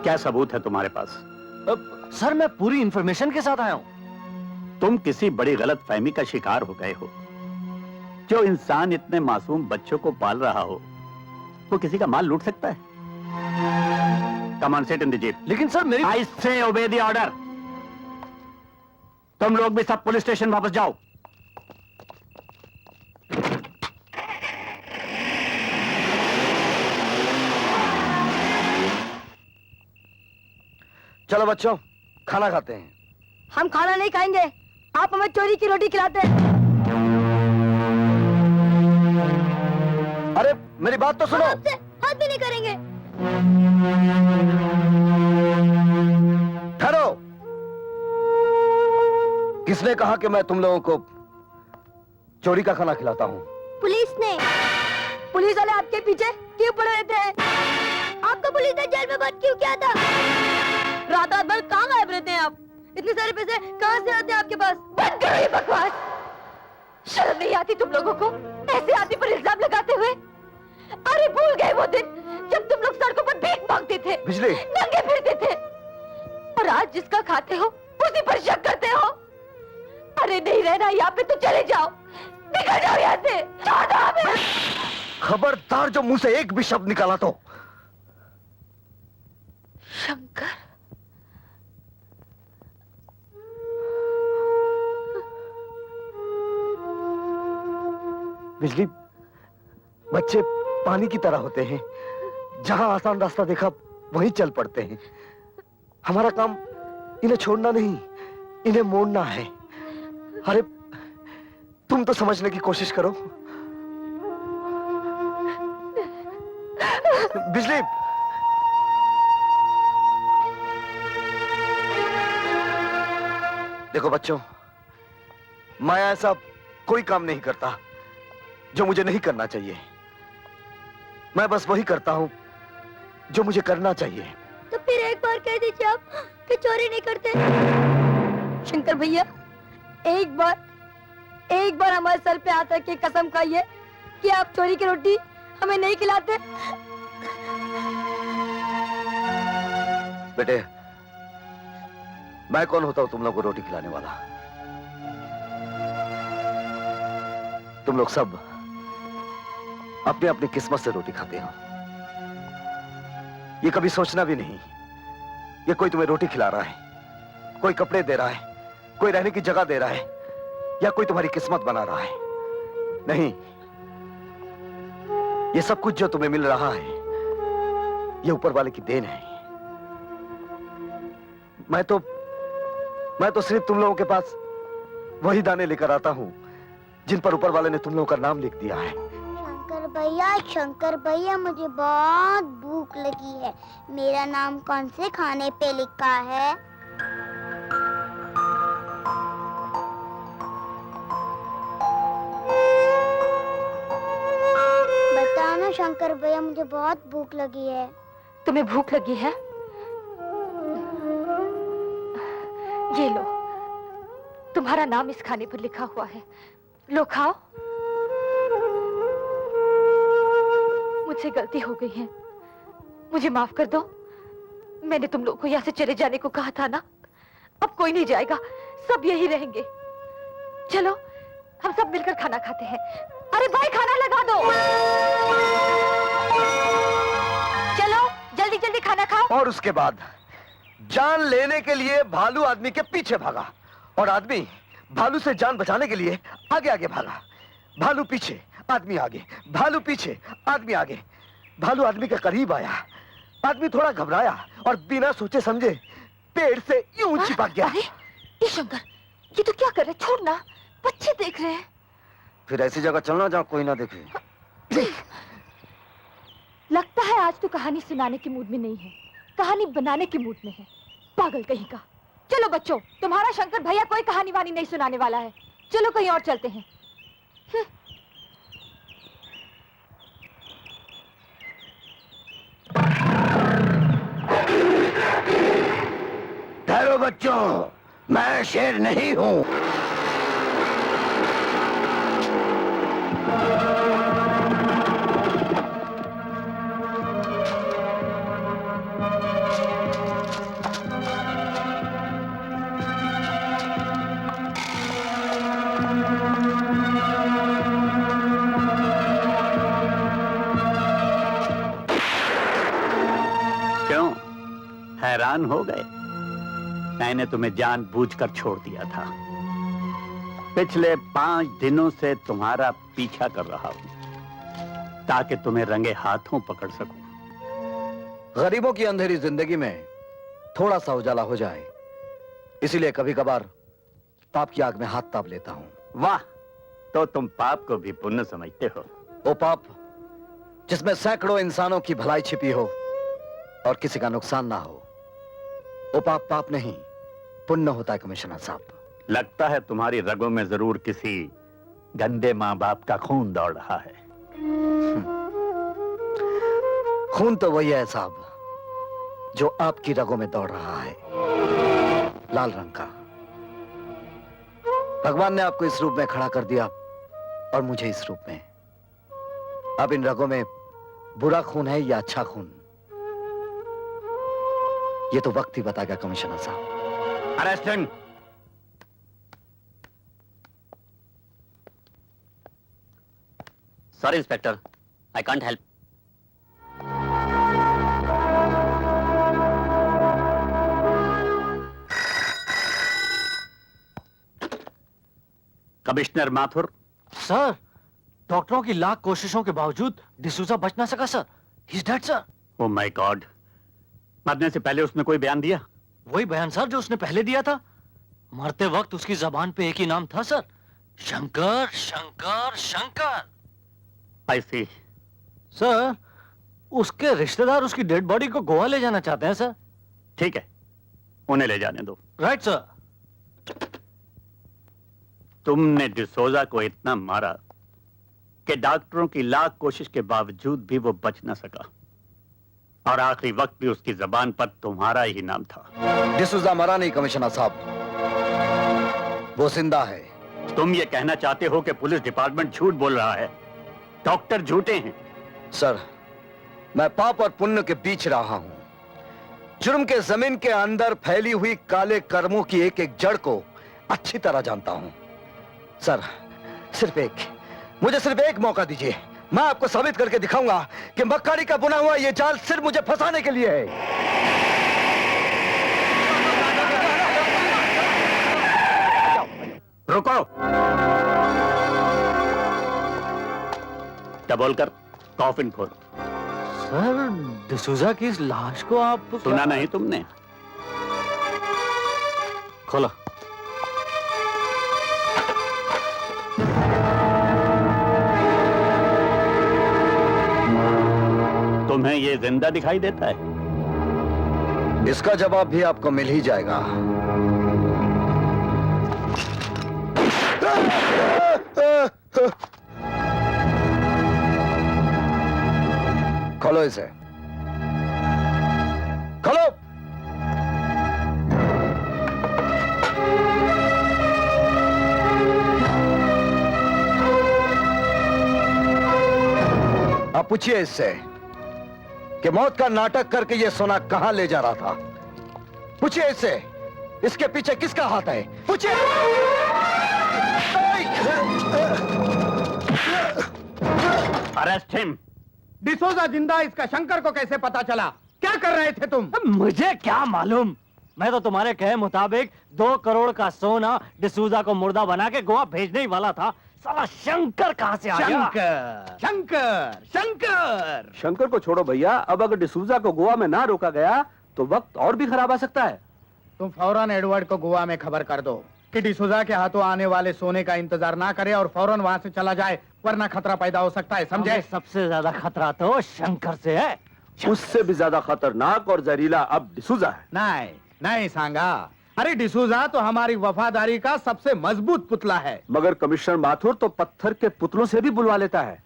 क्या सबूत है तुम्हारे पास? सर मैं पूरी इंफॉर्मेशन के साथ आया हूं। तुम किसी बड़ी गलतफहमी का शिकार हो गए हो। जो इंसान इतने मासूम बच्चों को पाल रहा हो वो किसी का माल लूट सकता है? Come on, sit in the jeep. लेकिन सर मेरी आई से ओबे द ऑर्डर। तुम लोग भी सब पुलिस स्टेशन वापस जाओ। चलो बच्चों, खाना खाते हैं। हम खाना नहीं खाएंगे, आप हमें चोरी की रोटी खिलाते हैं। अरे मेरी बात तो सुनो। आपसे बात भी नहीं करेंगे। ठहरो। किसने कहा कि मैं तुम लोगों को चोरी का खाना खिलाता हूँ? पुलिस ने। पुलिस वाले आपके पीछे क्यों पड़े रहते हैं? आपका पुलिस ने जेल में बंद क्यों किया था? रात भर कहाँ गायब रहते हैं आप? इतने सारे पैसे कहाँ से आते हैं आपके पास? बंद करो ये बकवास। शर्म नहीं आती तुम लोगों को ऐसे आदमी पर इल्जाम लगाते हुए? अरे भूल गए वो दिन जब तुम लोग सड़कों पर भीख मांगते थे, बिजली, नंगे फिरते थे, और आज जिसका खाते हो उसी पर शक करते हो। अरे नहीं रहना यहाँ पे तो चले जाओ, निकल जाओ यहाँ से। छोड़ दो हमें। खबरदार जो मुंह से एक भी शब्द निकाला तो। शंकर, बिजली, बच्चे पानी की तरह होते हैं, जहां आसान रास्ता देखा वहीं चल पड़ते हैं। हमारा काम इन्हें छोड़ना नहीं, इन्हें मोड़ना है। अरे तुम तो समझने की कोशिश करो। बिजली, देखो बच्चों, मैं ऐसा कोई काम नहीं करता जो मुझे नहीं करना चाहिए। मैं बस वही करता हूं जो मुझे करना चाहिए। तो फिर एक बार कह दीजिए आप कि चोरी नहीं करते। शंकर भैया, एक बार हमारे सर पे हाथ रख के कसम खाइए कि आप चोरी की रोटी हमें नहीं खिलाते। बेटे, मैं कौन होता हूं तुम लोगों को रोटी खिलाने वाला? तुम लोग सब अपने अपनी किस्मत से रोटी खाते हो। ये कभी सोचना भी नहीं ये कोई तुम्हें रोटी खिला रहा है, कोई कपड़े दे रहा है, कोई रहने की जगह दे रहा है, या कोई तुम्हारी किस्मत बना रहा है। नहीं, ये सब कुछ जो तुम्हें मिल रहा है ये ऊपर वाले की देन है। मैं तो सिर्फ तुम लोगों के पास वही दाने लेकर आता हूं जिन पर ऊपर वाले ने तुम लोगों का नाम लिख दिया है। शंकर भैया, मुझे बहुत भूख लगी है। मेरा नाम कौन से खाने पे लिखा है? बताओ ना शंकर भैया, मुझे बहुत भूख लगी है। तुम्हें भूख लगी है? ये लो, तुम्हारा नाम इस खाने पर लिखा हुआ है, लो खाओ। मुझसे गलती हो गई है, मुझे माफ कर दो। मैंने तुम लोग को यहाँ से चले जाने को कहा था ना। अब कोई नहीं जाएगा, सब यही रहेंगे। चलो हम सब मिलकर खाना खाते हैं। अरे भाई, खाना लगा दो। चलो जल्दी जल्दी खाना खाओ। और उसके बाद जान लेने के लिए भालू आदमी के पीछे भागा, और आदमी भालू से जान बचाने के लिए आगे आगे भागा। भालू पीछे, आदमी आगे, भालू पीछे, आदमी आगे। भालू आदमी के करीब आया, आदमी थोड़ा घबराया और बिना सोचे समझे पेड़ से यूं चिपक गया। अरे ये शंकर, ये तो क्या कर रहे? छोड़ना, बच्चे देख रहे हैं। फिर ऐसी जगह चलना जहाँ कोई ना देखे। लगता है आज तो कहानी सुनाने के मूड में नहीं है, कहानी बनाने के मूड में है। पागल कहीं का। चलो बच्चों, तुम्हारा शंकर भैया कोई कहानी वानी नहीं सुनाने वाला है। चलो कहीं और चलते हैं। ठहरो बच्चों, मैं शेर नहीं हूं। क्यों, परेशान हो गए? मैंने तुम्हें जानबूझकर छोड़ दिया था। पिछले 5 दिनों से तुम्हारा पीछा कर रहा हूं ताकि तुम्हें रंगे हाथों पकड़ सकूं। गरीबों की अंधेरी जिंदगी में थोड़ा सा उजाला हो जाए, इसीलिए कभी कभार पाप की आग में हाथ ताप लेता हूं। वाह, तो तुम पाप को भी पुण्य समझते हो? वो पाप जिसमें सैकड़ों इंसानों की भलाई छिपी हो और किसी का नुकसान ना हो, वो पाप पाप नहीं पुण्य होता है कमिश्नर साहब। लगता है तुम्हारी रगों में जरूर किसी गंदे माँ बाप का खून दौड़ रहा है। खून तो वही है साहब जो आपकी रगों में दौड़ रहा है, लाल रंग का। भगवान ने आपको इस रूप में खड़ा कर दिया और मुझे इस रूप में। अब इन रगों में बुरा खून है या अच्छा खून, ये तो वक्त ही बताएगा कमिश्नर साहब। Arrest him. Sorry inspector, I can't help. Commissioner Mathur. Sir, डॉक्टरों की लाख कोशिशों के बावजूद डिसूजा बच ना सका sir. He is dead sir. Oh my God, मरने से पहले उसने कोई बयान दिया? वही बयान सर जो उसने पहले दिया था। मरते वक्त उसकी जबान पे एक ही नाम था सर, शंकर शंकर शंकर। आई सी। सर, उसके रिश्तेदार उसकी डेड बॉडी को गोवा ले जाना चाहते हैं सर। ठीक है, उन्हें ले जाने दो। Right sir. तुमने डिसोजा को इतना मारा कि डॉक्टरों की लाख कोशिश के बावजूद भी वो बच ना सका, और आखिरी वक्त भी उसकी जबान पर तुम्हारा ही नाम था। डिसूजा मरा नहीं कमिश्नर साहब, वो जिंदा है। तुम ये कहना चाहते हो कि पुलिस डिपार्टमेंट झूठ बोल रहा है, डॉक्टर झूठे हैं? सर, मैं पाप और पुण्य के बीच रहा हूं। जुर्म के जमीन के अंदर फैली हुई काले कर्मों की एक एक जड़ को अच्छी तरह जानता हूं। सर, मुझे सिर्फ एक मौका दीजिए, मैं आपको साबित करके दिखाऊंगा कि मक्कारी का बुना हुआ यह जाल सिर्फ मुझे फंसाने के लिए है। रुको। टबोल कर कॉफिन खोल। सर, डिसूजा की इस लाश को आप सुना नहीं तुमने? खोलो। तुम्हें ये जिंदा दिखाई देता है? इसका जवाब भी आपको मिल ही जाएगा। खोलो इसे, खोलो। आप पूछिए इससे कि मौत का नाटक करके ये सोना कहां ले जा रहा था। पूछिए इससे, इसके पीछे किसका हाथ है? पूछिए। Arrest him. डिसोजा जिंदा, इसका शंकर को कैसे पता चला? क्या कर रहे थे तुम? मुझे क्या मालूम, मैं तो तुम्हारे कहे मुताबिक 2 करोड़ का सोना डिसूजा को मुर्दा बना के गोवा भेजने ही वाला था। साला शंकर कहां से आ गया? शंकर शंकर शंकर शंकर को छोड़ो भैया, अब अगर डिसूजा को गोवा में ना रोका गया तो वक्त और भी खराब आ सकता है। तुम फौरन एडवर्ड को गोवा में खबर कर दो कि डिसूजा के हाथों आने वाले सोने का इंतजार ना करे और फौरन वहां से चला जाए, वरना खतरा पैदा हो सकता है, समझे? सबसे ज्यादा खतरा तो शंकर से है। उससे भी ज्यादा खतरनाक और जहरीला अब डिसूजा है। नहीं नहीं सांगा, अरे डिसूजा तो हमारी वफादारी का सबसे मजबूत पुतला है। मगर कमिश्नर माथुर तो पत्थर के पुतलों से भी बुलवा लेता है।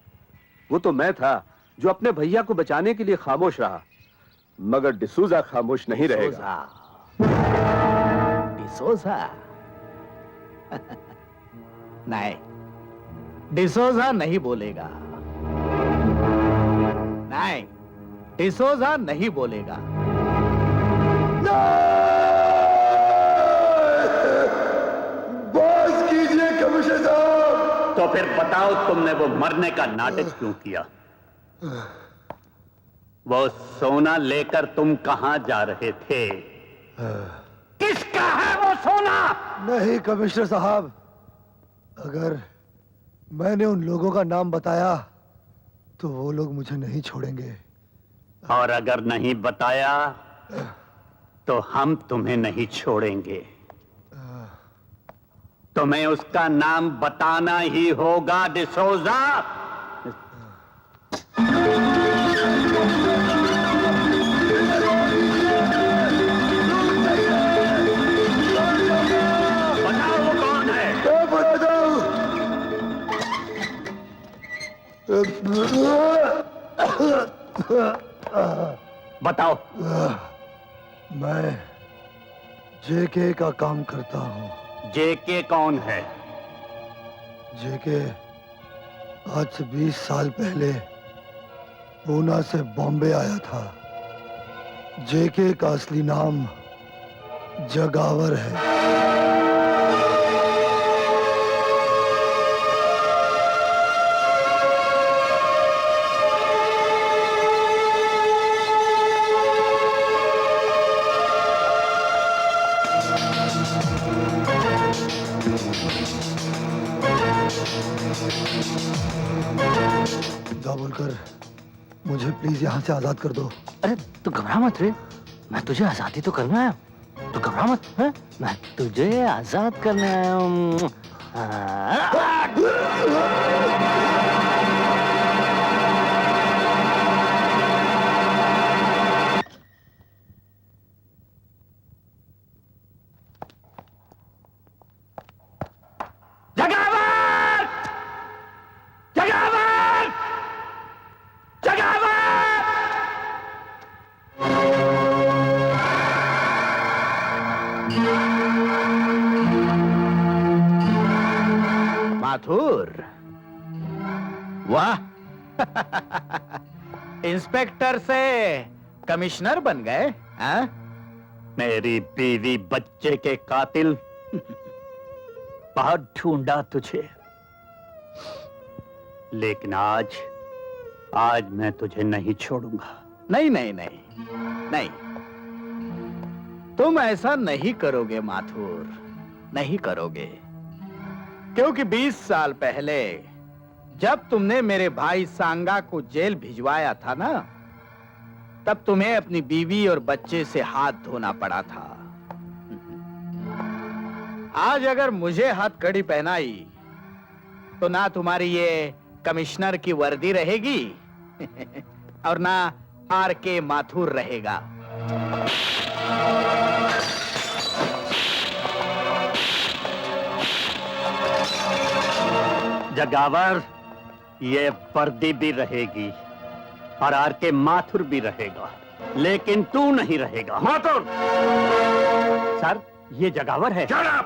वो तो मैं था जो अपने भैया को बचाने के लिए खामोश रहा, मगर डिसूजा खामोश नहीं रहेगा। डिसूजा नहीं, डिसूजा नहीं बोलेगा। नहीं, डिसूजा नहीं बोलेगा। बस कीजिए कमिश्नर साहब। तो फिर बताओ, तुमने वो मरने का नाटक क्यों किया? वो सोना लेकर तुम कहां जा रहे थे? किसका है वो सोना? नहीं कमिश्नर साहब, अगर मैंने उन लोगों का नाम बताया तो वो लोग मुझे नहीं छोड़ेंगे। और अगर नहीं बताया तो हम तुम्हें नहीं छोड़ेंगे। तुम्हें उसका नाम बताना ही होगा डिसोजा। बताओ वो कौन है? बताओ। मैं जेके का काम करता हूँ। जेके कौन है? जेके आज से 20 साल पहले पूना से बॉम्बे आया था। जेके का असली नाम जगावर है। बोलकर मुझे प्लीज यहाँ से आजाद कर दो। अरे तू घबरा मत रे, मैं तुझे आजादी तो करने आया हूँ। तू घबरा मत है? मैं तुझे आजाद करने आया हूँ। माथुर, वाह इंस्पेक्टर से कमिश्नर बन गए। हाँ? मेरी बीवी बच्चे के कातिल, बहुत ढूंढा तुझे, लेकिन आज मैं तुझे नहीं छोड़ूंगा। नहीं नहीं नहीं नहीं, तुम ऐसा नहीं करोगे माथुर, नहीं करोगे। क्योंकि 20 साल पहले जब तुमने मेरे भाई सांगा को जेल भिजवाया था ना, तब तुम्हें अपनी बीवी और बच्चे से हाथ धोना पड़ा था। आज अगर मुझे हथकड़ी पहनाई तो ना तुम्हारी ये कमिश्नर की वर्दी रहेगी और ना आर.के. माथुर रहेगा। जगावर, ये वर्दी भी रहेगी और आर.के. माथुर भी रहेगा, लेकिन तू नहीं रहेगा। माथुर! सर, ये जगावर है। Shut up!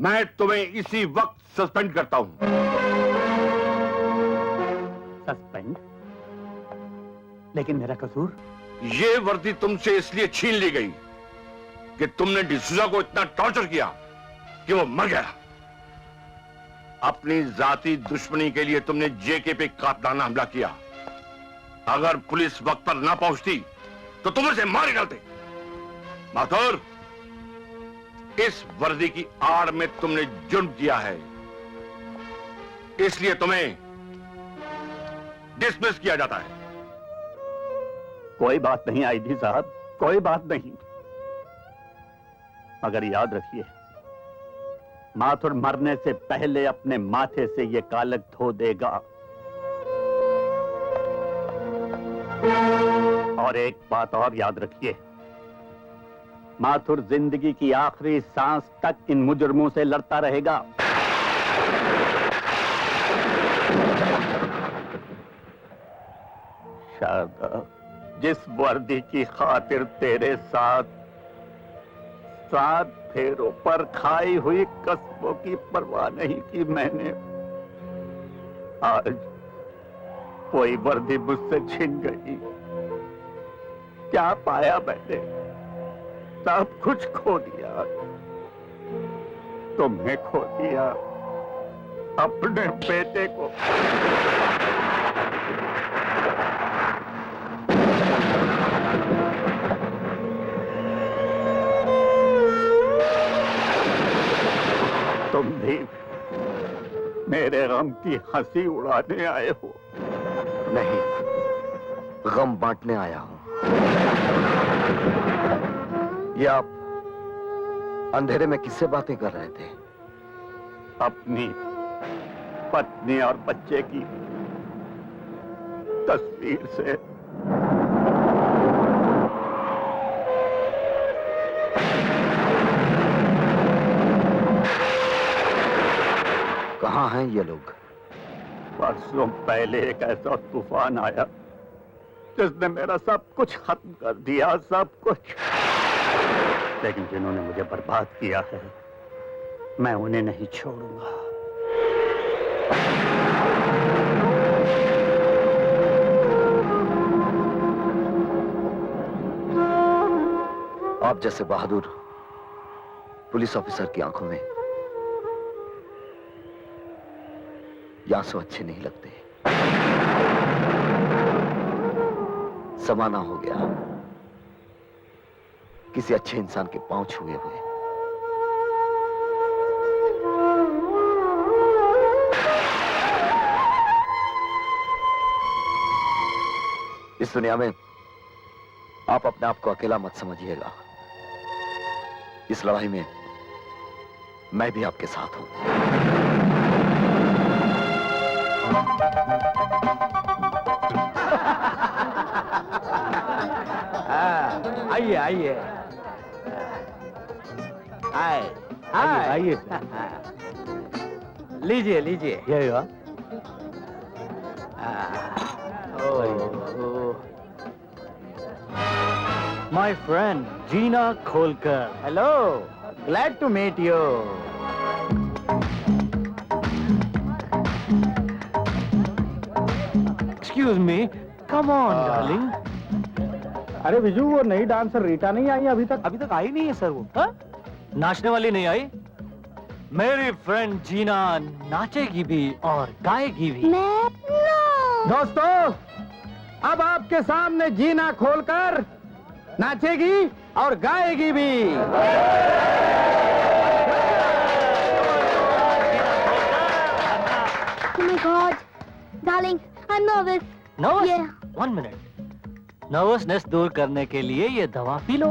मैं तुम्हें इसी वक्त सस्पेंड करता हूं। सस्पेंड? लेकिन मेरा कसूर? ये वर्दी तुमसे इसलिए छीन ली गई कि तुमने डिसूजा को इतना टॉर्चर किया कि वो मर गया। अपनी जाती दुश्मनी के लिए तुमने जेके पे कातलाना हमला किया। अगर पुलिस वक्त पर ना पहुंचती तो तुम उसे मार डालते। माथुर, इस वर्दी की आड़ में तुमने जुर्म किया है, इसलिए तुम्हें डिसमिस किया जाता है। कोई बात नहीं आईजी साहब, कोई बात नहीं, मगर याद रखिए, माथुर मरने से पहले अपने माथे से ये कालक धो देगा। और एक बात और याद रखिए, माथुर जिंदगी की आखिरी सांस तक इन मुजरमों से लड़ता रहेगा। शारदा, जिस वर्दी की खातिर तेरे साथ 7 फेरों पर खाई हुई कसमों की परवाह नहीं की मैंने, आज कोई वर्दी मुझसे छिन गई। क्या पाया मैंने? सब कुछ खो दिया। तुम्हें खो दिया, अपने बेटे को। तुम भी मेरे गम की हंसी उड़ाने आए हो? नहीं, गम बांटने आया हूं। ये आप अंधेरे में किससे बातें कर रहे थे? अपनी पत्नी और बच्चे की तस्वीर से। कहां हैं ये लोग? परसों पहले एक ऐसा तूफान आया जिसने मेरा सब कुछ खत्म कर दिया, सब कुछ। लेकिन जिन्होंने मुझे बर्बाद किया है, मैं उन्हें नहीं छोड़ूंगा। आप जैसे बहादुर पुलिस ऑफिसर की आंखों में ये आंसू अच्छे नहीं लगते। समाना हो गया किसी अच्छे इंसान के पांव छुए हुए। इस दुनिया में आप अपने आप को अकेला मत समझिएगा। इस लड़ाई में मैं भी आपके साथ हूं। आइए आइए आइए आइए लीजिए लीजिए। ये My friend Gina Kholkar. Hello, glad to meet you. Excuse me, come on, darling. अरे विजू, वो नई डांसर रीटा नहीं आई अभी तक? अभी तक आई नहीं है सर वो। हा? नाचने वाली नहीं आई? मेरी फ्रेंड जीना नाचेगी भी और गाएगी भी। दोस्तों, अब आपके सामने जीना खोलकर नाचेगी और गाएगी भी। Oh my God, darling, I'm nervous. Nervous? Yeah. 1 minute. Nervousness दूर करने के लिए ये दवा पी लो।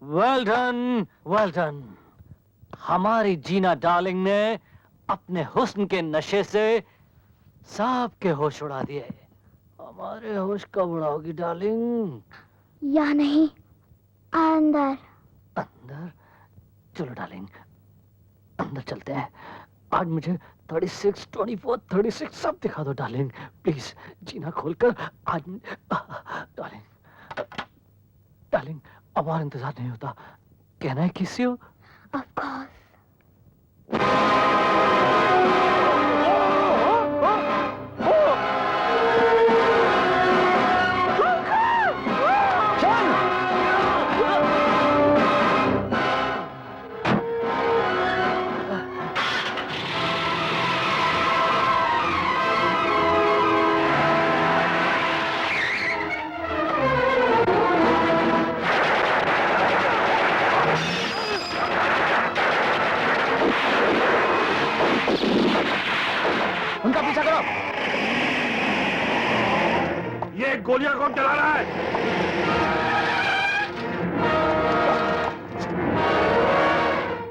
Well done, well done. हमारी जीना डार्लिंग ने अपने हुस्न के नशे से सबके होश उड़ा दिए। हमारे होश कब उड़ाओगी डार्लिंग? या नहीं, अंदर। अंदर? चलो डार्लिंग, अंदर चलते हैं। आज मुझे 36, 24, 36 सब दिखा दो डार्लिंग, प्लीज। जीना खोलकर आज। डार्लिंग, डार्लिंग, अब और इंतजार नहीं होता। कहना है किसी हो? Of course. उनका पीछा करो। ये गोलियां कौन चला रहा है?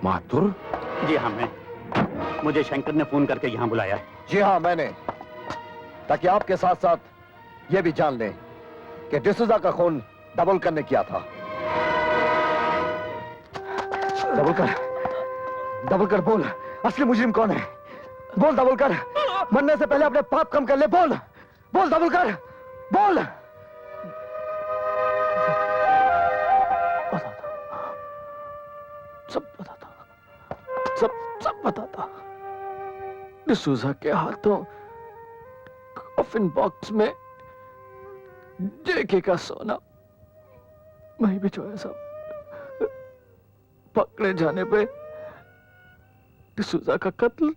माथुर? जी हाँ, मैं। मुझे शंकर ने फोन करके यहाँ बुलाया है। जी हाँ, मैंने, ताकि आपके साथ साथ ये भी जान लें कि डिसूजा का खून दाभोलकर ने किया था। दाभोलकर बोल, असली मुजरिम कौन है? बोल दाभोलकर, मरने से पहले अपने पाप कम कर ले। बोल बोल दाभोलकर, बोल। सब बताता, सब बताता। डिसूजा के हाथों कॉफिन बॉक्स में जेके का सोना वहीं भिजवाया सब। पकड़े जाने पे डिसूजा का कत्ल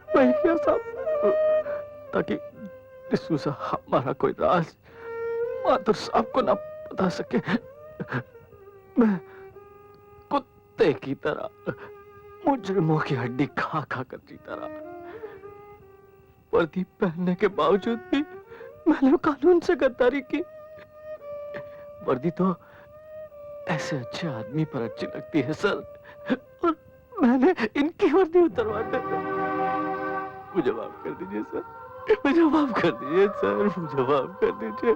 वही किया सब, ताकि डिसूजा हमारा कोई राज माथुर साहब को ना बता सके। मैं कुत्ते की तरह, मुजरिमों की हड्डी खा खा कर जीता रहा। वर्दी पहनने के बावजूद भी मैंने कानून से गद्दारी की। वर्दी तो ऐसे अच्छे आदमी पर अच्छी लगती है सर, और मैंने इनकी वर्दी उतरवा कर। मुझे माफ कर दीजिए सर, मुझे माफ कर दीजिए सर, मुझे माफ कर दीजिए।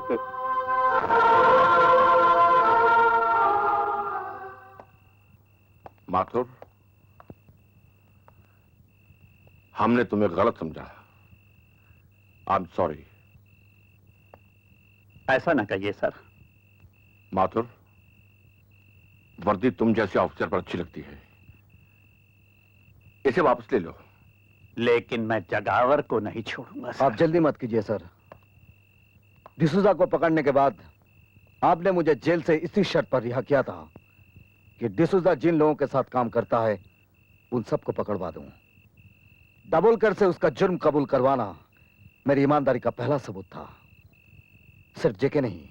माथुर, हमने तुम्हें गलत समझा। I am sorry. ऐसा ना कहिए सर। माथुर, वर्दी तुम जैसे ऑफिसर पर अच्छी लगती है, इसे वापस ले लो। लेकिन मैं जगावर को नहीं छोड़ूंगा सर। आप जल्दी मत कीजिए सर। डिसूजा को पकड़ने के बाद आपने मुझे जेल से इसी शर्त पर रिहा किया था कि डिसूजा जिन लोगों के साथ काम करता है उन सबको पकड़वा दूं। दाभोलकर से उसका जुर्म कबूल करवाना मेरी ईमानदारी का पहला सबूत था। सिर्फ जेके नहीं,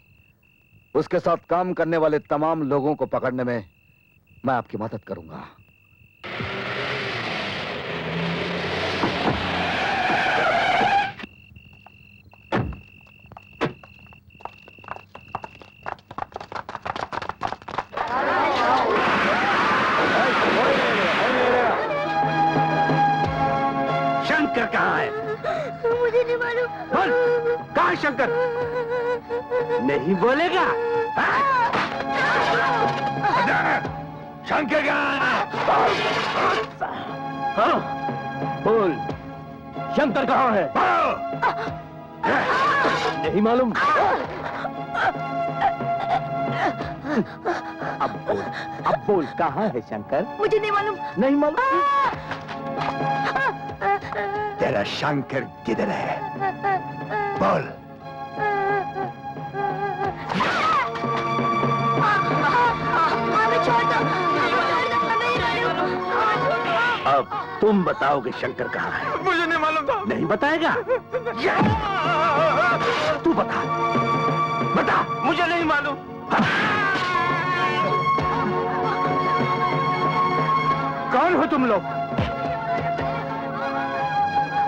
उसके साथ काम करने वाले तमाम लोगों को पकड़ने में मैं आपकी मदद करूंगा। शंकर कहाँ है? मुझे नहीं मालूम। बोल, कहाँ है शंकर? नहीं बोलेगा? शंकर कहाँ है? हाँ, बोल, शंकर कहाँ है? नहीं मालूम? अब बोल कहाँ है शंकर? मुझे नहीं मालूम। नहीं मालूम? तेरा शंकर किधर है? बोल। अब तुम बताओगे शंकर कहाँ है? मुझे नहीं मालूम था। नहीं बताएगा? तू बता, बता। मुझे नहीं मालूम। कौन हो तुम लोग?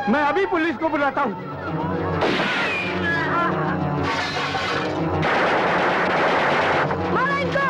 मैं अभी पुलिस को बुलाता हूँ। मारो इनको।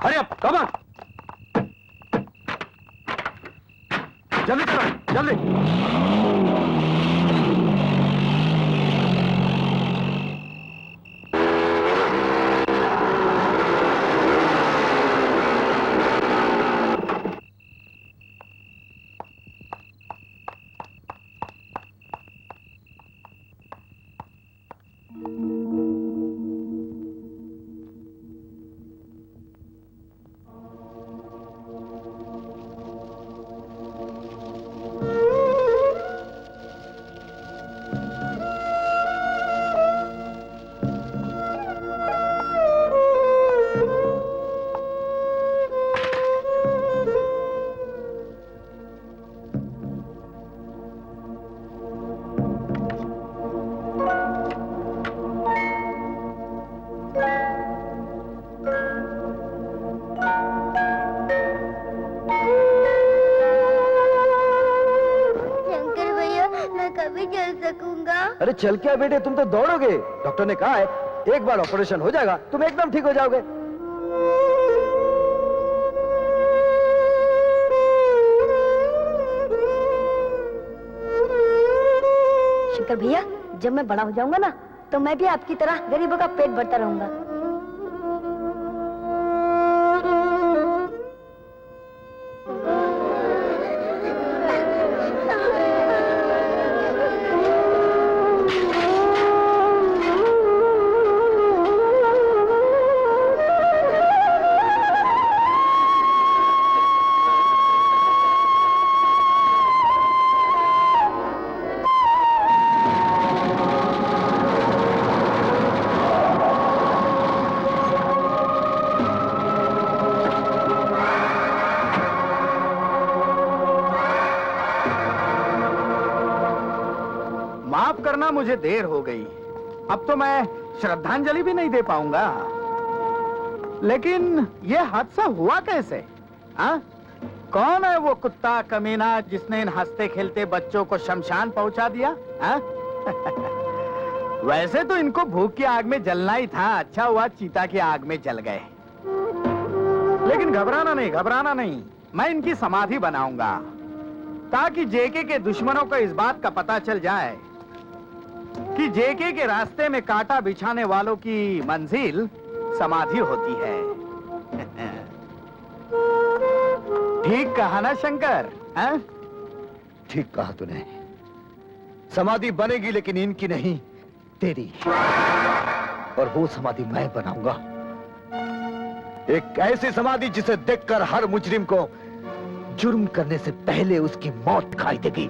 Hurry up, come on. जल्दी करो, जल्दी। अरे चल क्या बेटे, तुम तो दौड़ोगे। डॉक्टर ने कहा है एक बार ऑपरेशन हो जाएगा तुम एकदम ठीक हो जाओगे। शंकर भैया, जब मैं बड़ा हो जाऊंगा ना, तो मैं भी आपकी तरह गरीबों का पेट भरता रहूंगा। मुझे देर हो गई, अब तो मैं श्रद्धांजलि भी नहीं दे पाऊंगा। लेकिन ये हादसा हुआ कैसे? कौन है वो कुत्ता कमीना जिसने इन हंसते खेलते बच्चों को शमशान पहुंचा दिया? वैसे तो इनको भूख की आग में जलना ही था, अच्छा हुआ चीता की आग में जल गए। लेकिन घबराना नहीं, मैं इनकी समाधि बनाऊंगा ताकि जेके के दुश्मनों को इस बात का पता चल जाए कि जेके के रास्ते में कांटा बिछाने वालों की मंजिल समाधि होती है। ठीक कहा ना शंकर? ठीक कहा तूने। समाधि बनेगी लेकिन इनकी नहीं, तेरी। और वो समाधि मैं बनाऊंगा, एक ऐसी समाधि जिसे देखकर हर मुजरिम को जुर्म करने से पहले उसकी मौत दिखाई देगी।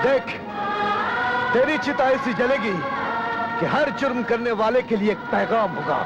देख, तेरी चिता ऐसी जलेगी कि हर जुर्म करने वाले के लिए एक पैगाम होगा।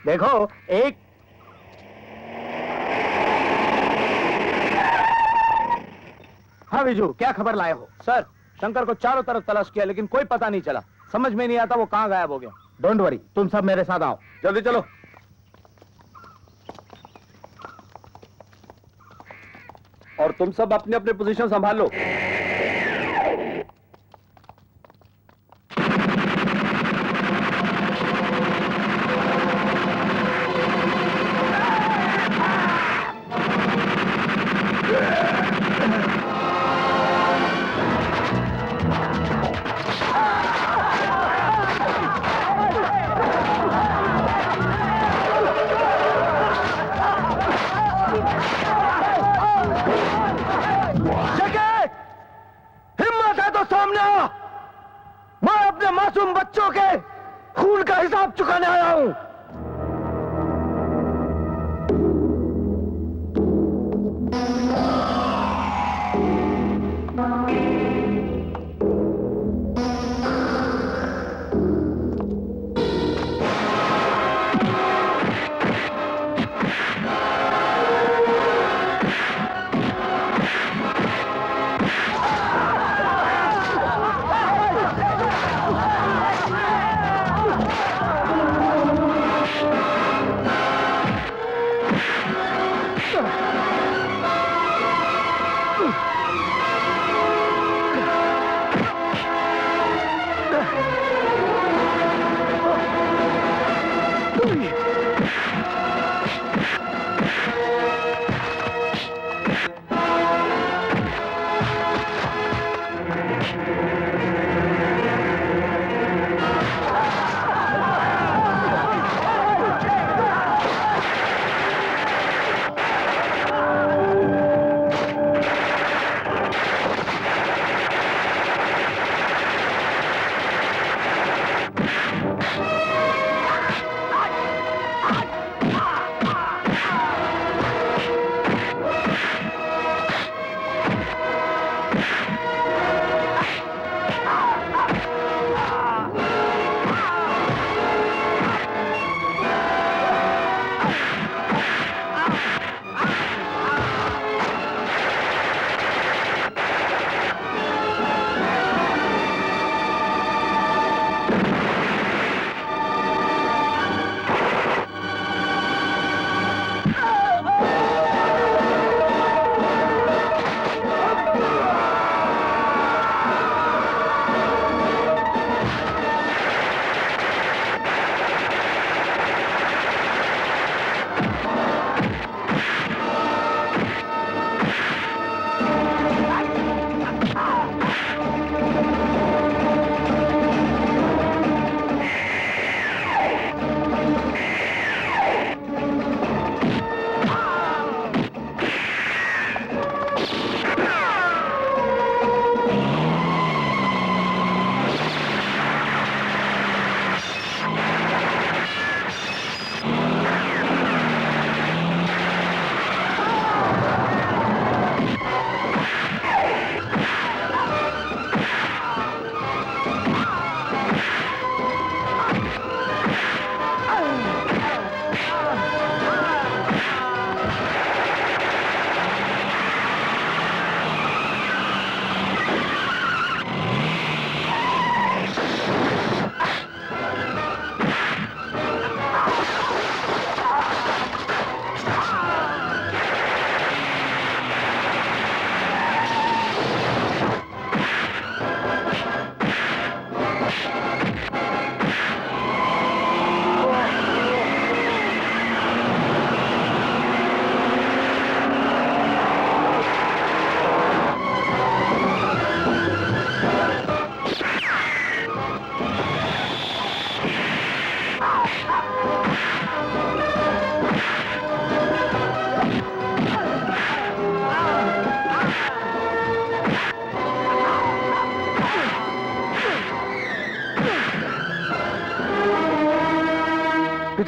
देखो, एक हाँ विजू, क्या खबर लाए हो? सर, शंकर को चारों तरफ तलाश किया लेकिन कोई पता नहीं चला। समझ में नहीं आता वो कहां गायब हो गया। डोंट वरी, तुम सब मेरे साथ आओ। जल्दी चलो। और तुम सब अपने अपने पोजीशन संभाल लो। मासूम बच्चों के खून का हिसाब चुकाने आया हूं।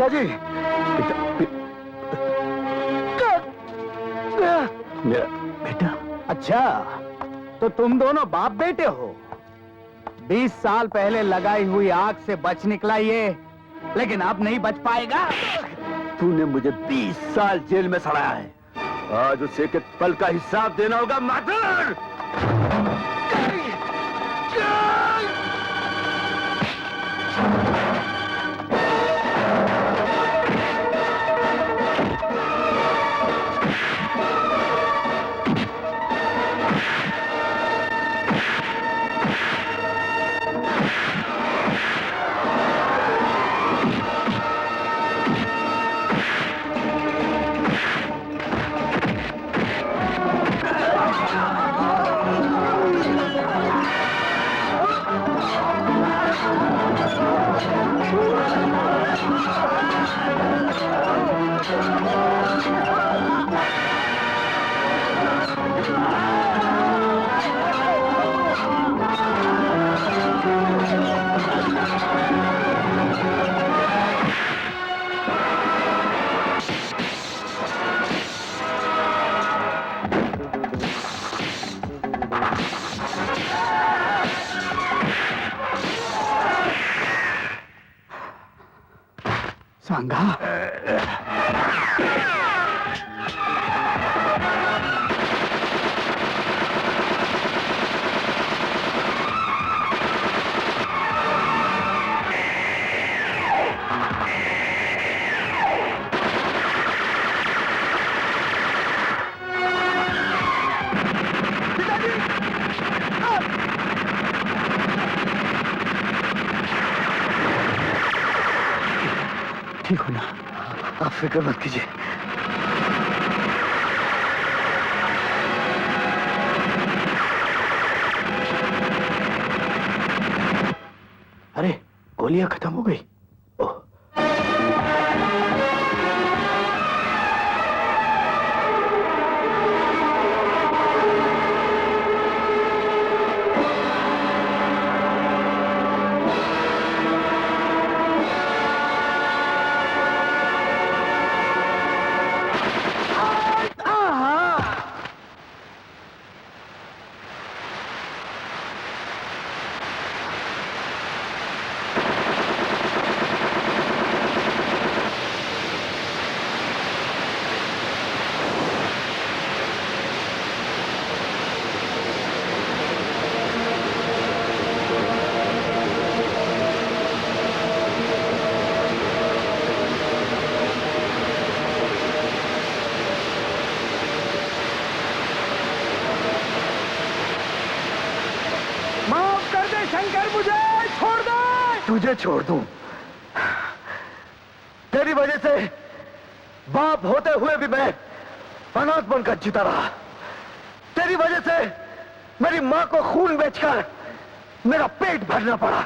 पिताजी मेरा बेटा। अच्छा, तो तुम दोनों बाप बेटे हो। 20 साल पहले लगाई हुई आग से बच निकला ये, लेकिन अब नहीं बच पाएगा। तूने मुझे 20 साल जेल में सड़ाया है, आज उसे के पल का हिसाब देना होगा माधुर। सांगा, ठीक हो ना? आप फिक्र मत कीजिए। अरे गोलियां खत्म हो गई। तुझे छोड़ दूं? तेरी वजह से बाप होते हुए भी मैं अनाथ बनकर जीता रहा। तेरी वजह से मेरी मां को खून बेचकर मेरा पेट भरना पड़ा।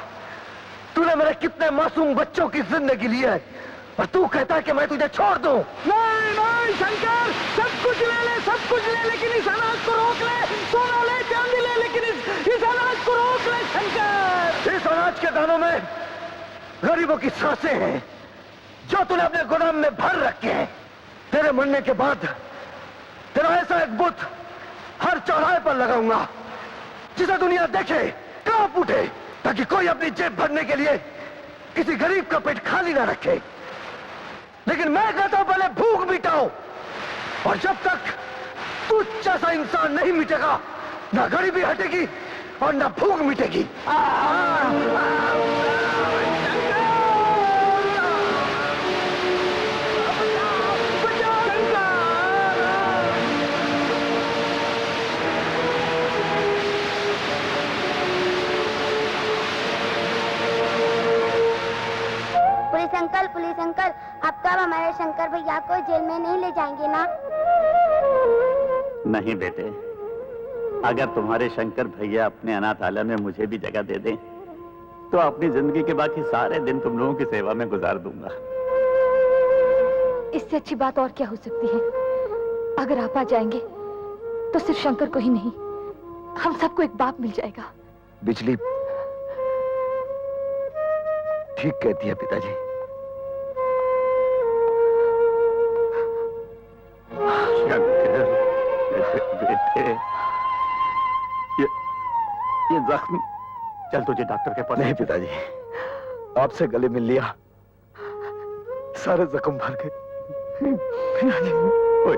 तूने मेरे कितने मासूम बच्चों की जिंदगी ली है और तू कहता है कि मैं तुझे छोड़ दूं? नहीं नहीं शंकर, सब कुछ ले ले, सब कुछ ले, लेकिन इस अनाज को रोक ले। सोना ले, चांदी ले, लेकिन इस अनाज को रोक ले शंकर। इस अनाज के दानों में गरीबों की सांसें हैं जो तूने अपने गोदाम में भर रखे हैं। तेरे मरने के बाद तेरा ऐसा एक बुत हर चौराहे पर लगाऊंगा जिसे दुनिया देखे, कांप उठे, ताकि कोई अपनी जेब भरने के लिए किसी गरीब का पेट खाली ना रखे। लेकिन मैं कहता हूं पहले भूख मिटाओ, और जब तक तू जैसा इंसान नहीं मिटेगा ना गरीबी हटेगी और ना भूख मिटेगी। पुलिस अंकल, अब तो हमारे शंकर भैया को जेल में नहीं ले जाएंगे ना? नहीं बेटे, अगर तुम्हारे शंकर भैया अपने अनाथालय में मुझे भी जगह दे दें तो अपनी जिंदगी के बाकी सारे दिन तुम लोगों की सेवा में गुजार दूंगा। इससे अच्छी बात और क्या हो सकती है? अगर आप आ जाएंगे तो सिर्फ शंकर को ही नहीं, हम सबको एक बाप मिल जाएगा। बिजली ठीक कहती है पिताजी। ये जख्म। चल तुझे डॉक्टर के पास। नहीं पिताजी, आपसे गले मिल लिया, सारे जख्म भर गए। ओए,